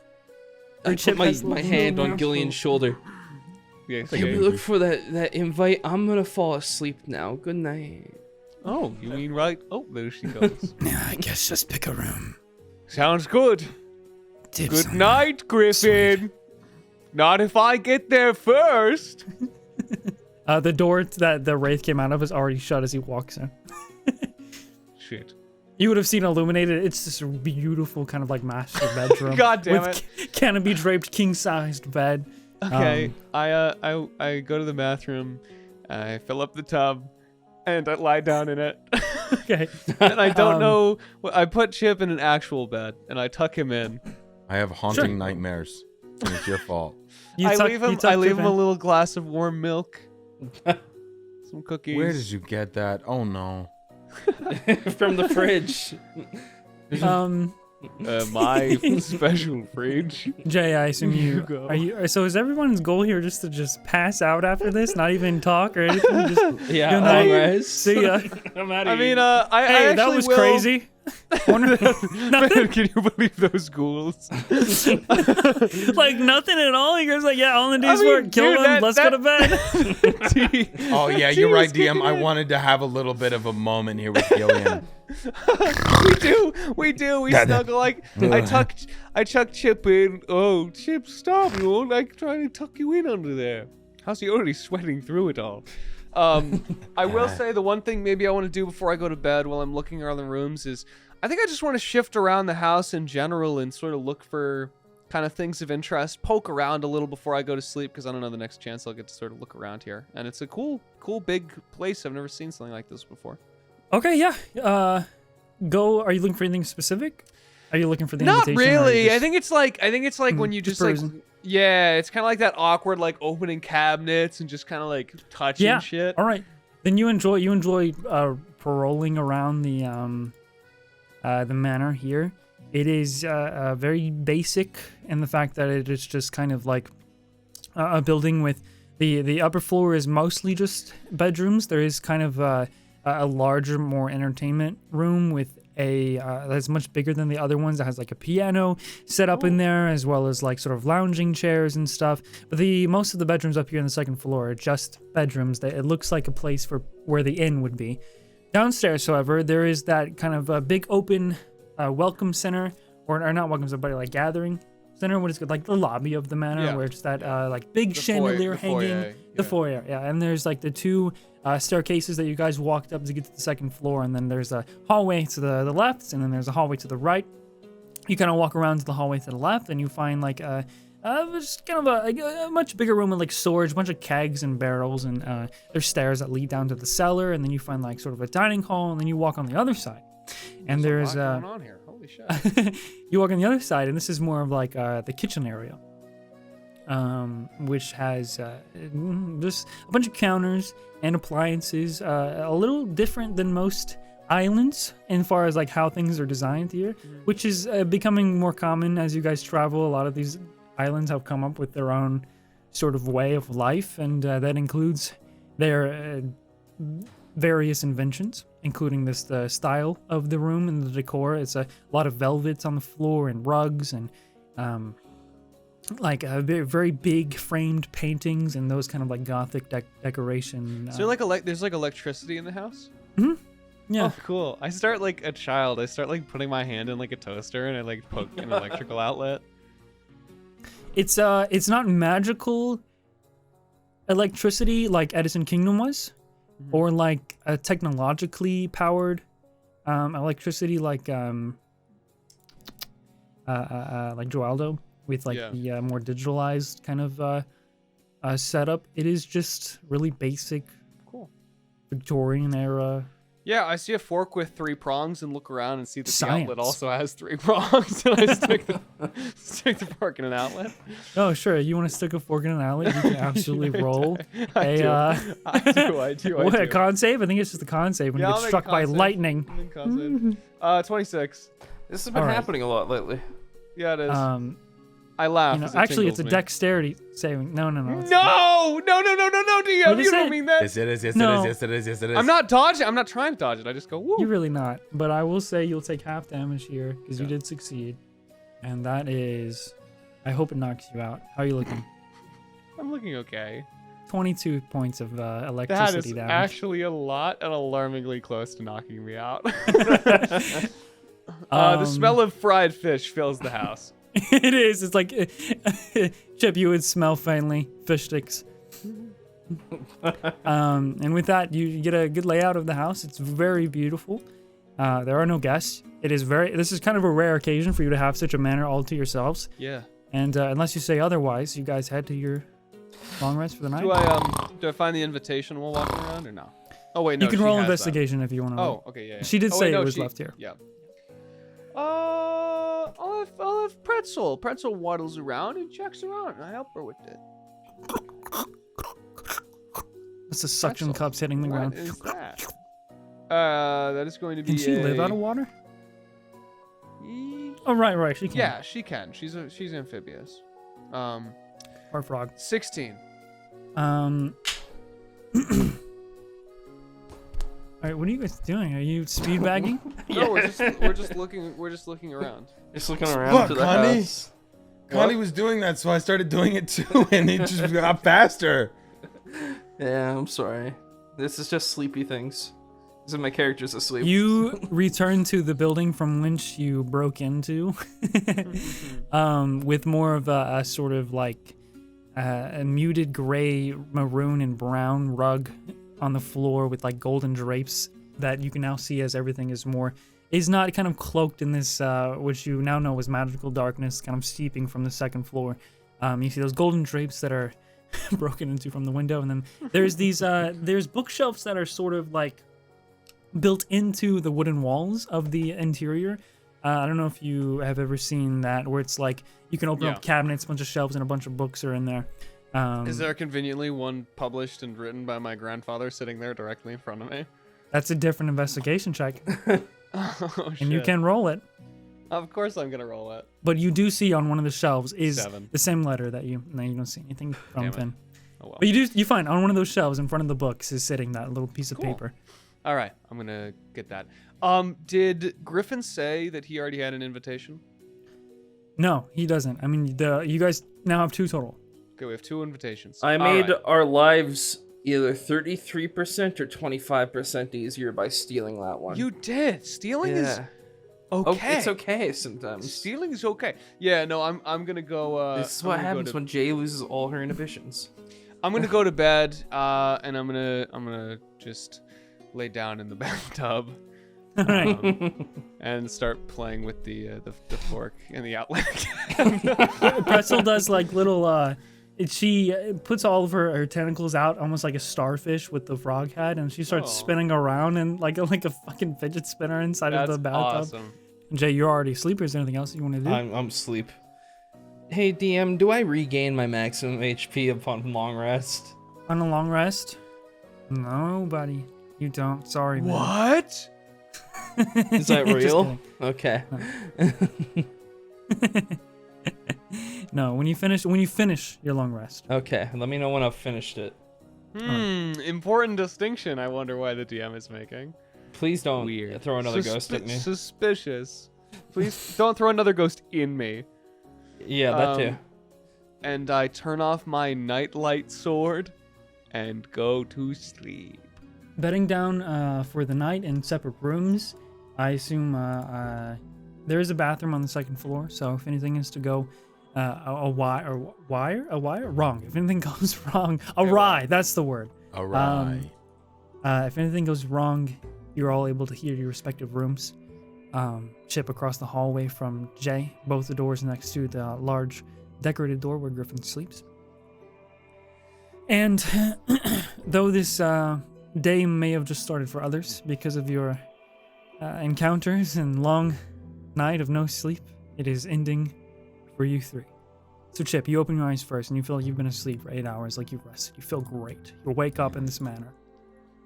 I Chip put has my little hand on mouth. Gillion's shoulder. Yes, Can we okay. look for that invite? I'm gonna fall asleep now. Good night. Oh, you mean right? Oh, there she goes. Yeah, I guess just pick a room. Sounds good. Dibs Good on one. night, Griffin. Not if I get there first. The door that the wraith came out of is already shut as he walks in. Shit. You would have seen illuminated. It's this beautiful kind of like master bedroom. God damn with canopy draped king-sized bed. Okay, I go to the bathroom, I fill up the tub, and I lie down in it. Okay. And I don't know. I put Chip in an actual bed, and I tuck him in. I have haunting nightmares, and it's your fault. You I tuck- leave you him. tuck I leave Chip him a in. little glass of warm milk, some cookies. Where did you get that? Oh no. From the fridge. My special fridge. Jay, I assume you go. are you. So is everyone's goal here just to just pass out after this, not even talk or anything? Just Yeah, good night. alright. See ya. I'm out I of mean, here. I Hey, actually that was will- crazy. Man, can you believe those ghouls? Like nothing at all. You guys like, yeah, all the days I mean, work. Kill dude, them. Let's go to bed. Oh yeah, you're right, Jeez, DM. I kicking wanted to have a little bit of a moment here with Gillion. we do. We snuggle like I chuck Chip in. Oh, Chip, stop! You won't like trying to tuck you in under there. How's he already sweating through it all? I will say the one thing maybe I want to do before I go to bed while I'm looking around the rooms is I think I just want to shift around the house in general and sort of look for kind of things of interest, poke around a little before I go to sleep because I don't know the next chance I'll get to sort of look around here. And it's a cool big place. I've never seen something like this before. Okay, yeah. Go. Are you looking for anything specific? Are you looking for the Not invitation? or are you really. just- I think it's like when you just like perusing? yeah, it's kind of like that awkward like opening cabinets and just kind of like touching Yeah. shit. All right. Then you enjoy paroling around the manor here. It is very basic in the fact that it is just kind of like a building with the upper floor is mostly just bedrooms. There is kind of a larger, more entertainment room with that's much bigger than the other ones, that has like a piano set up in there, as well as like sort of lounging chairs and stuff. But most of the bedrooms up here on the second floor are just bedrooms. It looks like a place where the inn would be. Downstairs, however, there is that kind of a big open welcome center, or not welcome center, but like gathering center. What is it, like the lobby of the manor, where it's that like big chandelier hanging, the foyer, and there's like the two staircases that you guys walked up to get to the second floor, and then there's a hallway to the left, and then there's a hallway to the right. You kind of walk around to the hallway to the left, and you find like just kind of a much bigger room with like storage, a bunch of kegs and barrels, and there's stairs that lead down to the cellar, and then you find like sort of a dining hall, and then you walk on the other side, and there's a lot going on here. Holy shit! You walk on the other side, and this is more of like the kitchen area, which has just a bunch of counters and appliances, a little different than most islands in far as like how things are designed here, which is becoming more common as you guys travel. A lot of these islands have come up with their own sort of way of life, and that includes their various inventions, including the style of the room and the decor. It's a lot of velvets on the floor and rugs, and like very big framed paintings and those kind of like gothic decoration. So there's like electricity in the house? Yeah. Oh, cool. I start like a child. I start like putting my hand in like a toaster, and I like poke an electrical outlet. It's not magical electricity like Edison Kingdom was, or like a technologically powered electricity like Joaldo, with like the more digitalized kind of setup. It is just really basic, cool Victorian era. Yeah, I see a fork with 3 prongs and look around and see that the outlet also has 3 prongs, and I stick the fork in an outlet. Oh, sure. You want to stick a fork in an outlet? You can absolutely roll I do. What, a con save? I think it's just a con save when you get struck by lightning. 26. This has been happening a lot lately. Yeah, it is. I laugh. Actually, it's a dexterity saving. No. No, DM. You don't mean that. Yes, it is. I'm not dodging. I'm not trying to dodge it. I just go, woo. You're really not. But I will say you'll take half damage here because you did succeed. And that is, I hope it knocks you out. How are you looking? I'm looking okay. 22 points of electricity damage. That is actually a lot and alarmingly close to knocking me out. The smell of fried fish fills the house. It is. It's like Chip, you would smell faintly fish sticks. And with that, you get a good layout of the house. It's very beautiful. There are no guests. This is kind of a rare occasion for you to have such a manor all to yourselves. Yeah. And unless you say otherwise, you guys head to your long rest for the night. Do I find the invitation while walking around or no? Oh wait, no. You can roll investigation if you want to. Oh, okay, yeah. She did say it was left here. Yeah. I'll have Pretzel. Pretzel waddles around and checks around, and I help her with it. That's the suction cups hitting the ground. What is that? That is going to be. Can she live out of water? Oh, right. She can. Yeah, she can. She's amphibious. Or frog. 16. All right, what are you guys doing? Are you speed bagging? No, we're just looking around. Just looking around to the house. Connie was doing that, so I started doing it too, and it just got faster. Yeah, I'm sorry. This is just sleepy things. This is my character's asleep. You return to the building from which you broke into, with more of a sort of like a muted gray, maroon, and brown rug on the floor with like golden drapes that you can now see as everything is not kind of cloaked in this which you now know is magical darkness kind of steeping from the second floor. You see those golden drapes that are broken into from the window, and then there's these there's bookshelves that are sort of like built into the wooden walls of the interior. I don't know if you have ever seen that, where it's like you can open up cabinets, a bunch of shelves, and a bunch of books are in there. Is there conveniently one published and written by my grandfather sitting there directly in front of me? That's a different investigation check. Oh, and you shit. can roll it. Of course I'm gonna roll it. But you do see on one of the shelves is 7. the same letter that you. No, you don't see anything from Damn it. Finn. Oh well. But you find on one of those shelves in front of the books is sitting that little piece of Cool. paper. All right, I'm gonna get that. Did Griffin say that he already had an invitation? No, he doesn't. I mean, you guys now have 2 total. Okay, we have 2 invitations. I All made right. our lives either 33% or 25% easier by stealing that one. You did. Stealing is yeah. okay. Oh, it's okay sometimes. Stealing is okay. Yeah, no, I'm gonna go. This is I'm what gonna go happens to- when Jay loses all her inhibitions. I'm gonna go to bed, and I'm gonna just lay down in the bathtub. All right. And start playing with the fork and the outlet. Pretzel does like little. She puts all of her tentacles out, almost like a starfish with the frog head, and she starts Oh. spinning around and like a fucking fidget spinner inside of That's the bathtub. awesome. Jay, you're already asleep. Is there anything else you want to do? I'm asleep. Hey DM, do I regain my maximum HP upon long rest? On a long rest? No, buddy. You don't. Sorry, man. What? Is that Just real? kidding. Okay. No, when you finish your long rest. Okay, let me know when I've finished it. Important distinction. I wonder why the DM is making. Please don't Weird. throw another ghost at me. Suspicious. Please don't throw another ghost in me. Yeah, that too. And I turn off my nightlight sword and go to sleep. Bedding down for the night in separate rooms. I assume there is a bathroom on the 2nd floor, so if anything is to go wrong. If anything goes wrong, awry. That's the word. Awry. If anything goes wrong, you're all able to hear your respective rooms. Chip across the hallway from Jay. Both the doors next to the large decorated door where Griffin sleeps. And though this day may have just started for others because of your encounters and long night of no sleep, it is ending for you 3. So Chip, you open your eyes first and you feel like you've been asleep for 8 hours, like you've rested. You feel great. You wake up in this manner.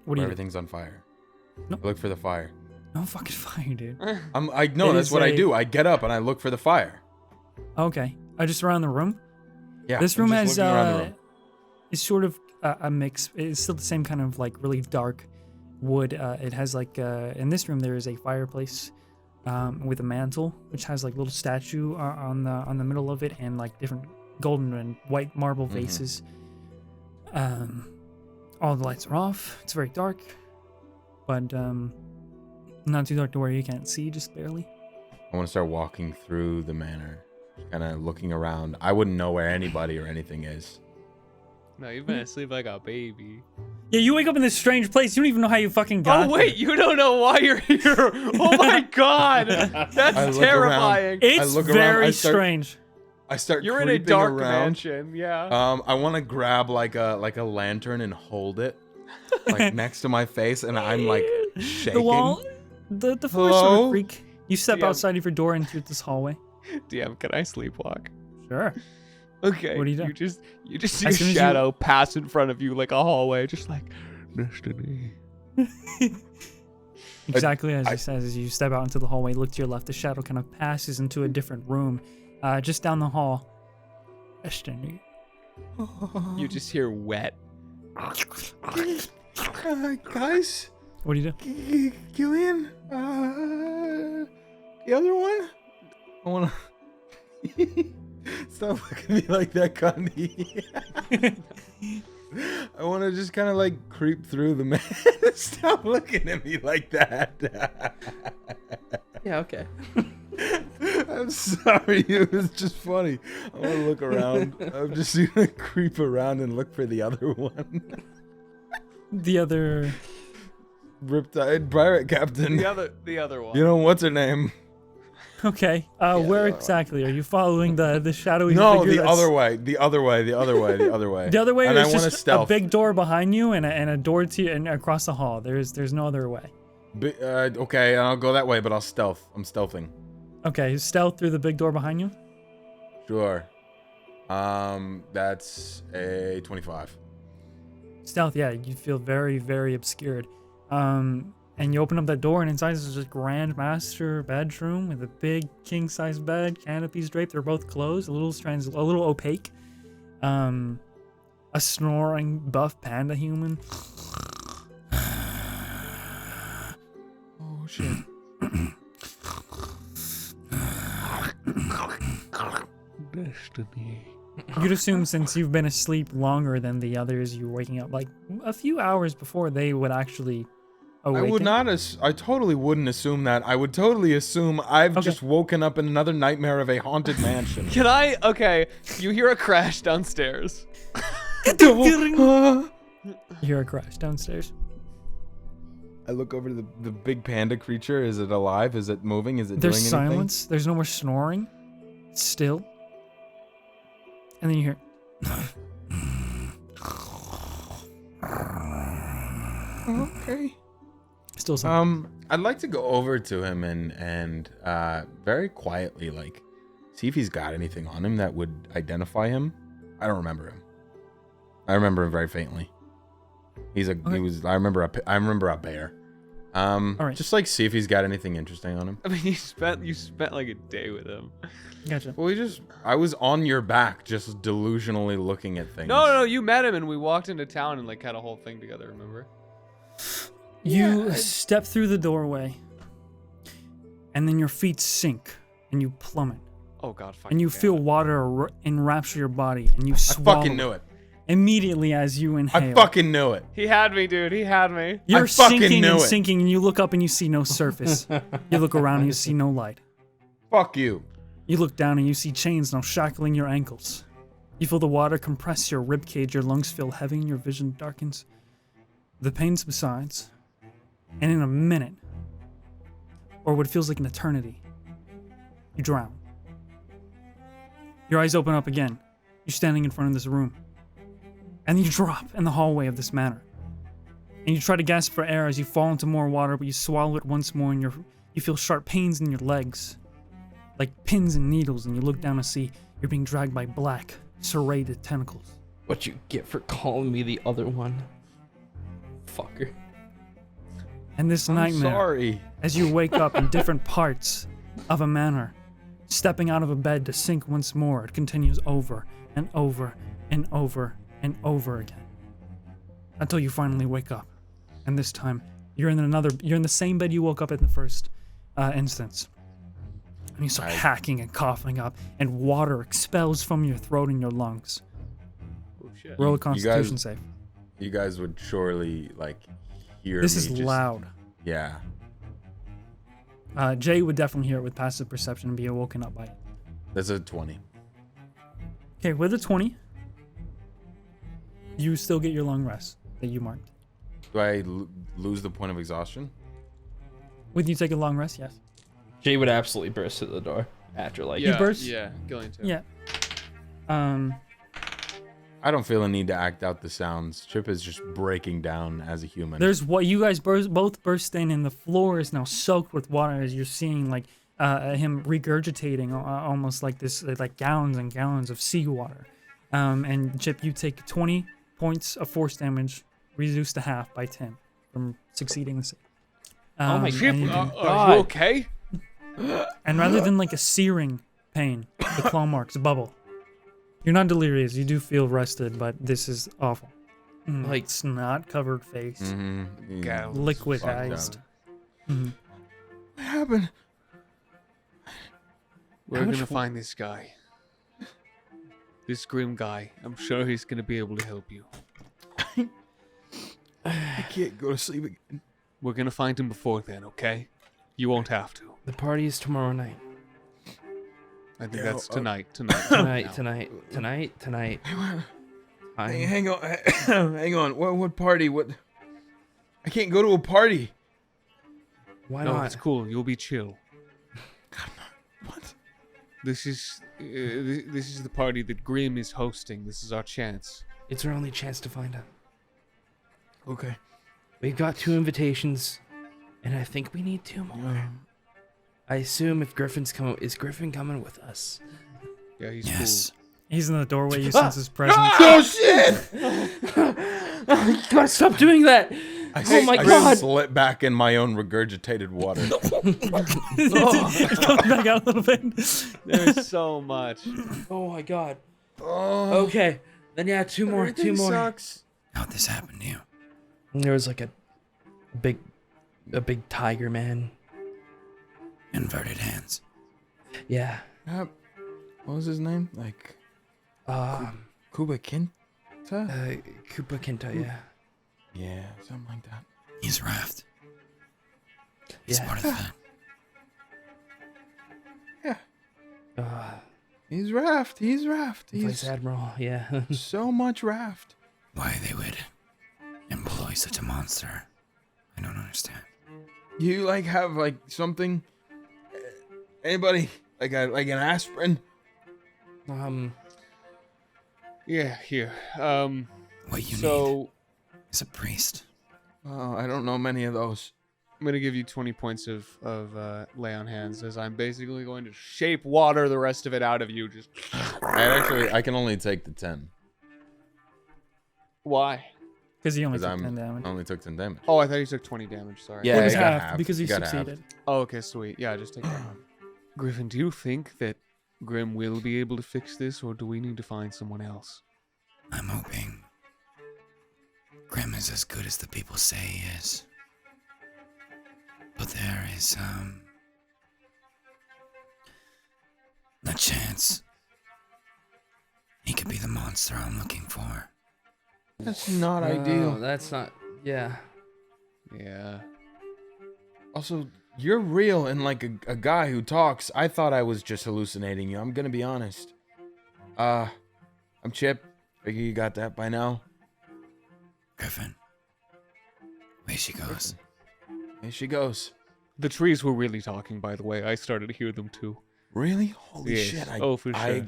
What do you do? Everything's on fire. No. I look for the fire. No fucking fire, dude. I know It that's is what I a- do. I get up and I look for the fire. Okay. Just around the room? Yeah. This I'm room just has looking around the room. it's sort of a mix. It's still the same kind of like really dark wood. It has like in this room there is a fireplace with a mantle, which has like little statue on the middle of it, and like different golden and white marble vases. All the lights are off. It's very dark, but not too dark to where you can't see, just barely. I want to start walking through the manor, kind of looking around. I wouldn't know where anybody or anything is. No, you've been asleep like a baby. Yeah, you wake up in this strange place. You don't even know how you fucking got Oh wait, you don't know why you're here. Oh my god, I that's look terrifying. there. It's I look around, very I start- strange. I start You're in a creeping dark around. mansion, yeah. I want to grab like a lantern and hold it like next to my face, and I'm like shaking. The wall, the floor sort Hello? of creak. You step Yeah. outside of your door into this hallway. DM, can I sleepwalk? Sure. Okay. What do you do? You just see a As soon as you- shadow pass in front of you like a hallway, just like destiny. Exactly as he says, as you step out into the hallway, look to your left, the shadow kind of passes into a different room, just down the hall. Destiny. You just hear wet. Guys, What do you do? Gillion, the other one. I want to stop looking at me like that, Condi. I want to just kind of like creep through the man. Stop looking at me like that. Yeah, okay. I'm sorry, it was just funny. I want to look around. I'm just gonna creep around and look for the other one. The other. Riptide Pirate Captain. The other one. You know what's her name? Okay. Where exactly are you following the shadowy? No, figure the that's- other way. The other way. The other way. The other way. The other way And I is want to just a stealth. big door behind you and a door to and across the hall. There's no other way. Okay, I'll go that way, but I'll stealth. I'm stealthing. Okay, stealth through the big door behind you. Sure. That's a 25. Stealth, yeah, you feel very, very obscured. And you open up that door, and inside is this grand master bedroom with a big king-size bed, canopies draped. They're both closed, a little opaque. A snoring buff panda human. Oh shit. Destiny. You'd assume since you've been asleep longer than the others, you're waking up like a few hours before they would actually awaken. I would not. I totally wouldn't assume that. I would totally assume I've just woken up in another nightmare of a haunted mansion. Can I? Okay. You hear a crash downstairs. You hear a crash downstairs. I look over to the big panda creature. Is it alive? Is it moving? Is it There's doing anything? silence. There's no more snoring. It's still. And then you hear. Okay. Still something. I'd like to go over to him and very quietly like see if he's got anything on him that would identify him. I don't remember him. I remember him very faintly. He was. I remember a bear. All right. Just like see if he's got anything interesting on him. I mean, you spent like a day with him. Gotcha. Well, I was on your back, just delusionally looking at things. No, you met him and we walked into town and like had a whole thing together. Remember? You step through the doorway, and then your feet sink, and you plummet. Oh God! And you feel water enrapture your body, and you swallow. I fucking knew it. Immediately as you inhale. I fucking knew it. He had me, dude. He had me. You're I fucking sinking knew and it. sinking, and you look up and you see no surface. You look around and you see no light. Fuck you. You look down and you see chains now shackling your ankles. You feel the water compress your ribcage, your lungs feel heavy, and your vision darkens. The pain subsides, and in a minute, or what feels like an eternity, you drown. Your eyes open up again. You're standing in front of this room. And then you drop in the hallway of this manor. And you try to gasp for air as you fall into more water, but you swallow it once more, and you feel sharp pains in your legs, like pins and needles, and you look down to see you're being dragged by black, serrated tentacles. What you get for calling me the other one. Fucker. And this I'm nightmare, sorry. as you wake up in different parts of a manor, stepping out of a bed to sink once more, it continues over and over and over and over again, until you finally wake up. And this time, you're in the same bed you woke up in the first instance. And you start hacking and coughing up, and water expels from your throat and your lungs. Oh shit. Roll a Constitution save. You guys would surely like hear This me is just, loud. Yeah. Jay would definitely hear it with passive perception and be awoken up by it. That's a 20. Okay, with a 20, you still get your long rest that you marked. Do I lose the point of exhaustion? With you take a long rest, yes. Jay would absolutely burst through the door after like. Yeah, burst? yeah, Gillion too. Yeah. I don't feel a need to act out the sounds. Chip is just breaking down as a human. There's what you guys both burst in, and the floor is now soaked with water as you're seeing like him regurgitating almost like this, like gallons and gallons of seawater. And Chip, you take 20 points of force damage, reduced to half by 10 from succeeding the save. Oh my Chip, and you can- are you okay? And rather than like a searing pain, the claw marks bubble. You're not delirious. You do feel rested, but this is awful. Like- It's not covered face, Mm-hmm. liquidized. What happened? We're gonna find this guy. This grim guy. I'm sure he's gonna be able to help you. I can't go to sleep again. We're gonna find him before then, okay? You won't have to. The party is tomorrow night. I think Yeah, that's oh. tonight. Tonight. Hey, hang on. Hang on. What party? What? I can't go to a party. Why No, not? it's cool. You'll be chill. What? This is the party that Grim is hosting. This is our chance. It's our only chance to find out. Okay. We've got 2 invitations, and I think we need 2 more. I assume if Griffin's coming, is Griffin coming with us? Yeah, he's Yes. He's in the doorway. You sense his presence. Oh shit! You gotta stop doing that! Oh my God. slip back in my own regurgitated water. Come back out a little bit. There's so much. Oh my God. Oh, Okay. Then yeah, two more. sucks. How'd this happen to you? And there was like a big tiger man. Inverted hands. Yeah. Yep. What was his name? Like Kuba Kinta? Koopa Kinta, yeah. Yeah, something like that. He's Raft. He's Yeah. part of that. He's Raft. He's Vice Admiral, yeah. so much Raft. Why they would employ such a monster, I don't understand. You like have like something? Anybody like an aspirin? Yeah, here. What you So need is a priest. Oh, I don't know many of those. I'm gonna give you 20 points of lay on hands, as I'm basically going to shape water the rest of it out of you. Just I can only take the 10 why? Because he only because took 10 damage. I only took 10 damage. Oh, I thought you took 20 damage. Sorry. Yeah, It was you got half half. because you got half. succeeded. Oh, okay, sweet. Yeah, just take that. Griffin, do you think that Grim will be able to fix this, or do we need to find someone else? I'm hoping Grim is as good as the people say he is. But there is, a chance he could be the monster I'm looking for. That's not ideal. That's not. Yeah. Yeah. Also, you're real and like a guy who talks. I thought I was just hallucinating you. I'm gonna be honest. I'm Chip. Figure you got that by now. Griffin. Away she goes. Here she goes. The trees were really talking, by the way. I started to hear them too. Really? Holy Yes. shit! Oh, for sure. I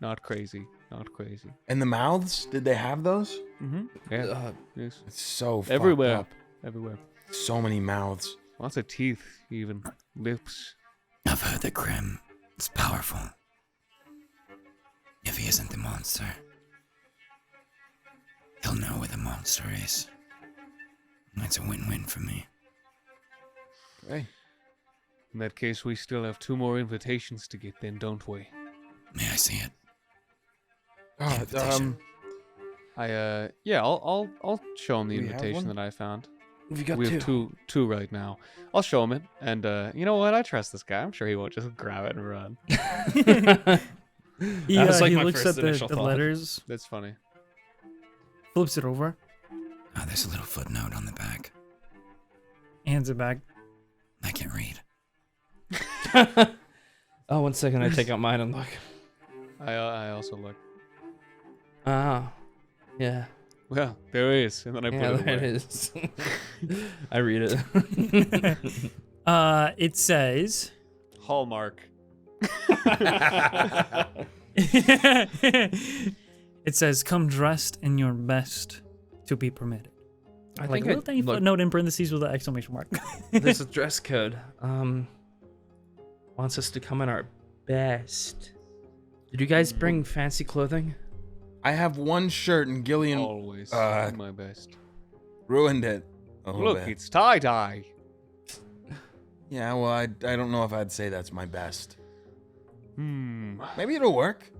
Not crazy. Not crazy. and the mouths? Did they have those? Mm-hmm. Yeah. Yes. It's so fucked Everywhere. up. Everywhere. So many mouths. Lots of teeth, even. Lips. I've heard that Grim is powerful. If he isn't the monster, he'll know where the monster is. It's a win-win for me. Okay. In that case, we still have 2 more invitations to get then, don't we? May I see it? Oh, Invitation. Yeah, I'll show him the We have invitation one? that I found. We got We have two right now. I'll show him it, and you know what? I trust this guy. I'm sure he won't just grab it and run. He, That was like he my looks first at the initial thought. letters, That's funny. flips it over, Oh, there's a little footnote on the back. hands it back. I can't read. Oh, 1 second. I take out mine and look. I also look. Ah. Yeah. Well, there it is, and then I Yeah, put it there away. it is. I read it. It says. Hallmark. It says, "Come dressed in your best to be permitted." I Like think a little tiny look, footnote in parentheses with an exclamation mark. there's a dress code. Wants us to come in our best. Did you guys bring fancy clothing? I have one shirt and Gillion Always uh, my best. ruined it. A little Look, bit. it's tie-dye. Yeah, well, I don't know if I'd say that's my best. Maybe Maybe it'll work.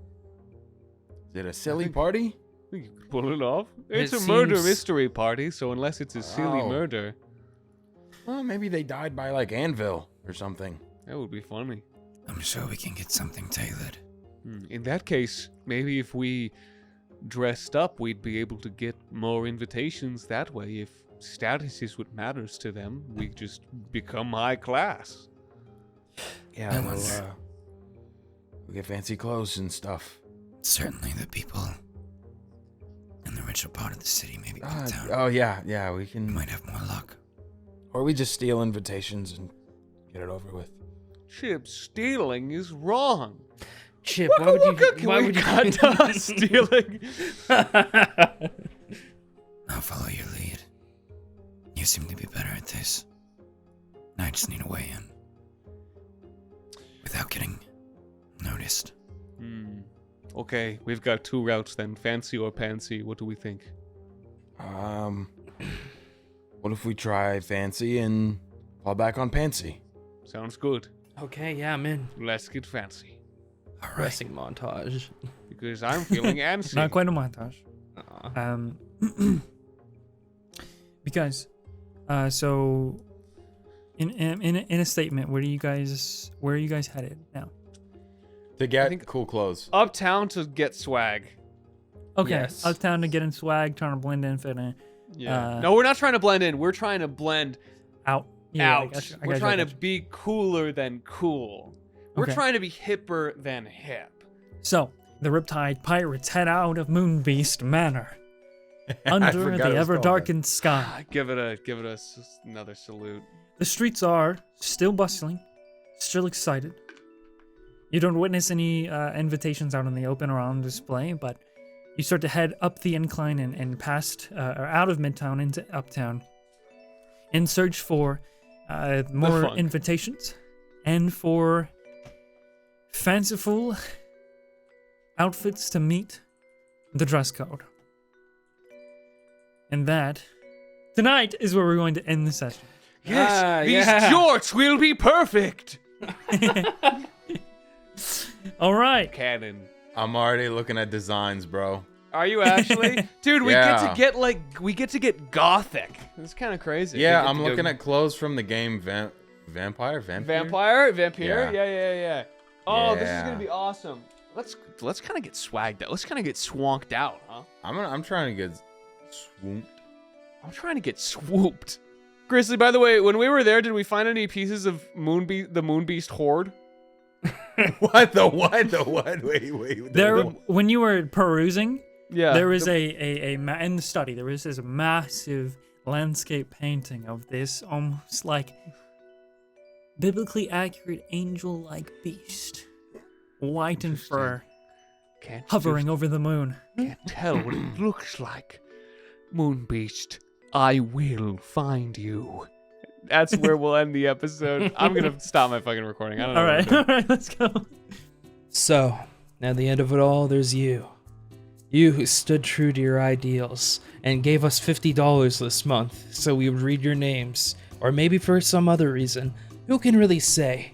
Is it a silly party? you could pull it off. It's It a murder seems- mystery party, so unless it's a silly Oh. murder, Well, maybe they died by like anvil or something. that would be funny. I'm sure we can get something tailored. In that case, maybe if we dressed up, we'd be able to get more invitations that way. If status is what matters to them, we just become high class. Yeah, I we'll, wonder. we'll get fancy clothes and stuff. Certainly the people in the richer part of the city, maybe Old Town, Oh yeah, we we can. might have more luck. Or we just steal invitations and get it over with. Chip, stealing is wrong. Chip, why would you? Can Why we would you? cut to stealing? I'll follow your lead. You seem to be better at this. I just need a way in. Without getting noticed. Okay, we've got 2 routes then, fancy or pantsy. What do we think? What if we try fancy and fall back on pantsy? Sounds good. Okay, yeah, I'm in. Let's get fancy. All right. Dressing montage. Because I'm feeling antsy. Not quite a montage. Because, so, in a statement, where are you guys headed now? To get think- cool clothes. Uptown to get swag. Okay, Yes. uptown to get in swag, trying to blend in, fit in, Yeah. No, we're not trying to blend in. We're trying to blend out. Yeah, I out. got you, I We're got you, trying I to got you. be cooler than cool. We're Okay. trying to be hipper than hip. So, the Riptide Pirates head out of Moonbeast Manor, I under forgot the it was called ever-darkened sky. Give it another salute. The streets are still bustling, still excited. You don't witness any invitations out in the open or on display, but you start to head up the incline and past or out of Midtown into Uptown in search for more funk. invitations and for fanciful outfits to meet the dress code. And that, tonight, is where we're going to end the session. Yes, these yeah. jorts will be perfect. All right. Cannon. I'm already looking at designs, bro. Are you actually? Dude, we Yeah. get to get gothic. It's kind of crazy. Yeah, We get I'm to go looking at clothes from the game Vampire? vampire. Yeah. Yeah. Oh, this is Yeah. gonna be awesome. Let's kind of get swagged out. Let's kind of get swanked out, huh? I'm trying to get swooped. I'm trying to get swooped. Grizzly, by the way, when we were there, did we find any pieces of the Moonbeast Horde? What the what? Wait. There, when you were perusing, Yeah. there is in the study, there is this massive landscape painting of this almost like biblically accurate angel-like beast, white in fur, Can't hovering over the moon. Can't tell what it looks like. Moonbeast, I will find you. That's where we'll end the episode. I'm gonna stop my fucking recording. I don't know. All what right, I'm doing. all right, let's go. So, at the end of it all, there's you. You who stood true to your ideals and gave us $50 this month so we would read your names, or maybe for some other reason. Who can really say?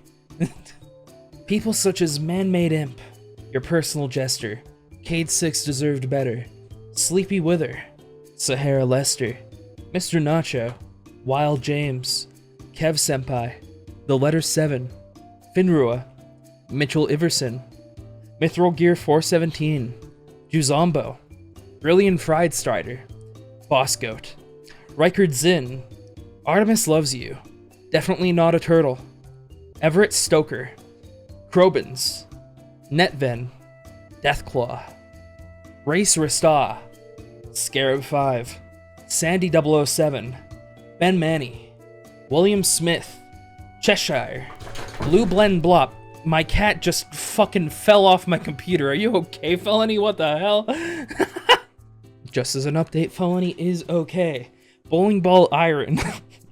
People such as Man-Made Imp, your personal jester, Cade 6 deserved better, Sleepy Wither, Sahara Lester, Mr. Nacho, Wild James, Kev Senpai, The Letter 7, Finrua, Mitchell Iverson, Mithril Gear 417, Juzombo, Brilliant Fried Strider, Boss Goat, Rikard Zinn, Artemis Loves You, Definitely Not a Turtle, Everett Stoker, Krobins, Netven, Deathclaw, Race Rasta, Scarab 5, Sandy 007, Ben Manny, William Smith, Cheshire, Blue Blend Blop. My cat just fucking fell off my computer. Are you okay, Felony? What the hell? Just as an update, Felony is okay. Bowling Ball Iron,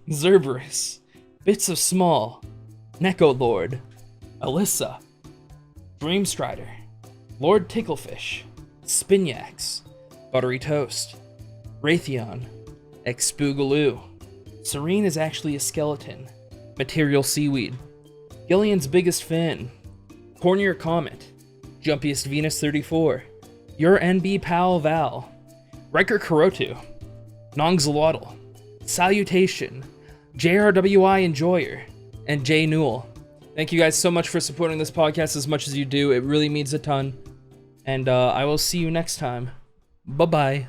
Zerberus, Bits of Small, Neko Lord, Alyssa, Dreamstrider, Lord Ticklefish, Spinax, Buttery Toast, Raytheon, Expoogaloo. Serene is actually a skeleton. Material Seaweed. Gillion's Biggest Fan. Cornier Comet. Jumpiest Venus 34. Your NB Pal Val. Riker Kurotu. Nongzalotl. Salutation. JRWI Enjoyer. And Jay Newell. Thank you guys so much for supporting this podcast as much as you do. It really means a ton. And I will see you next time. Bye-bye.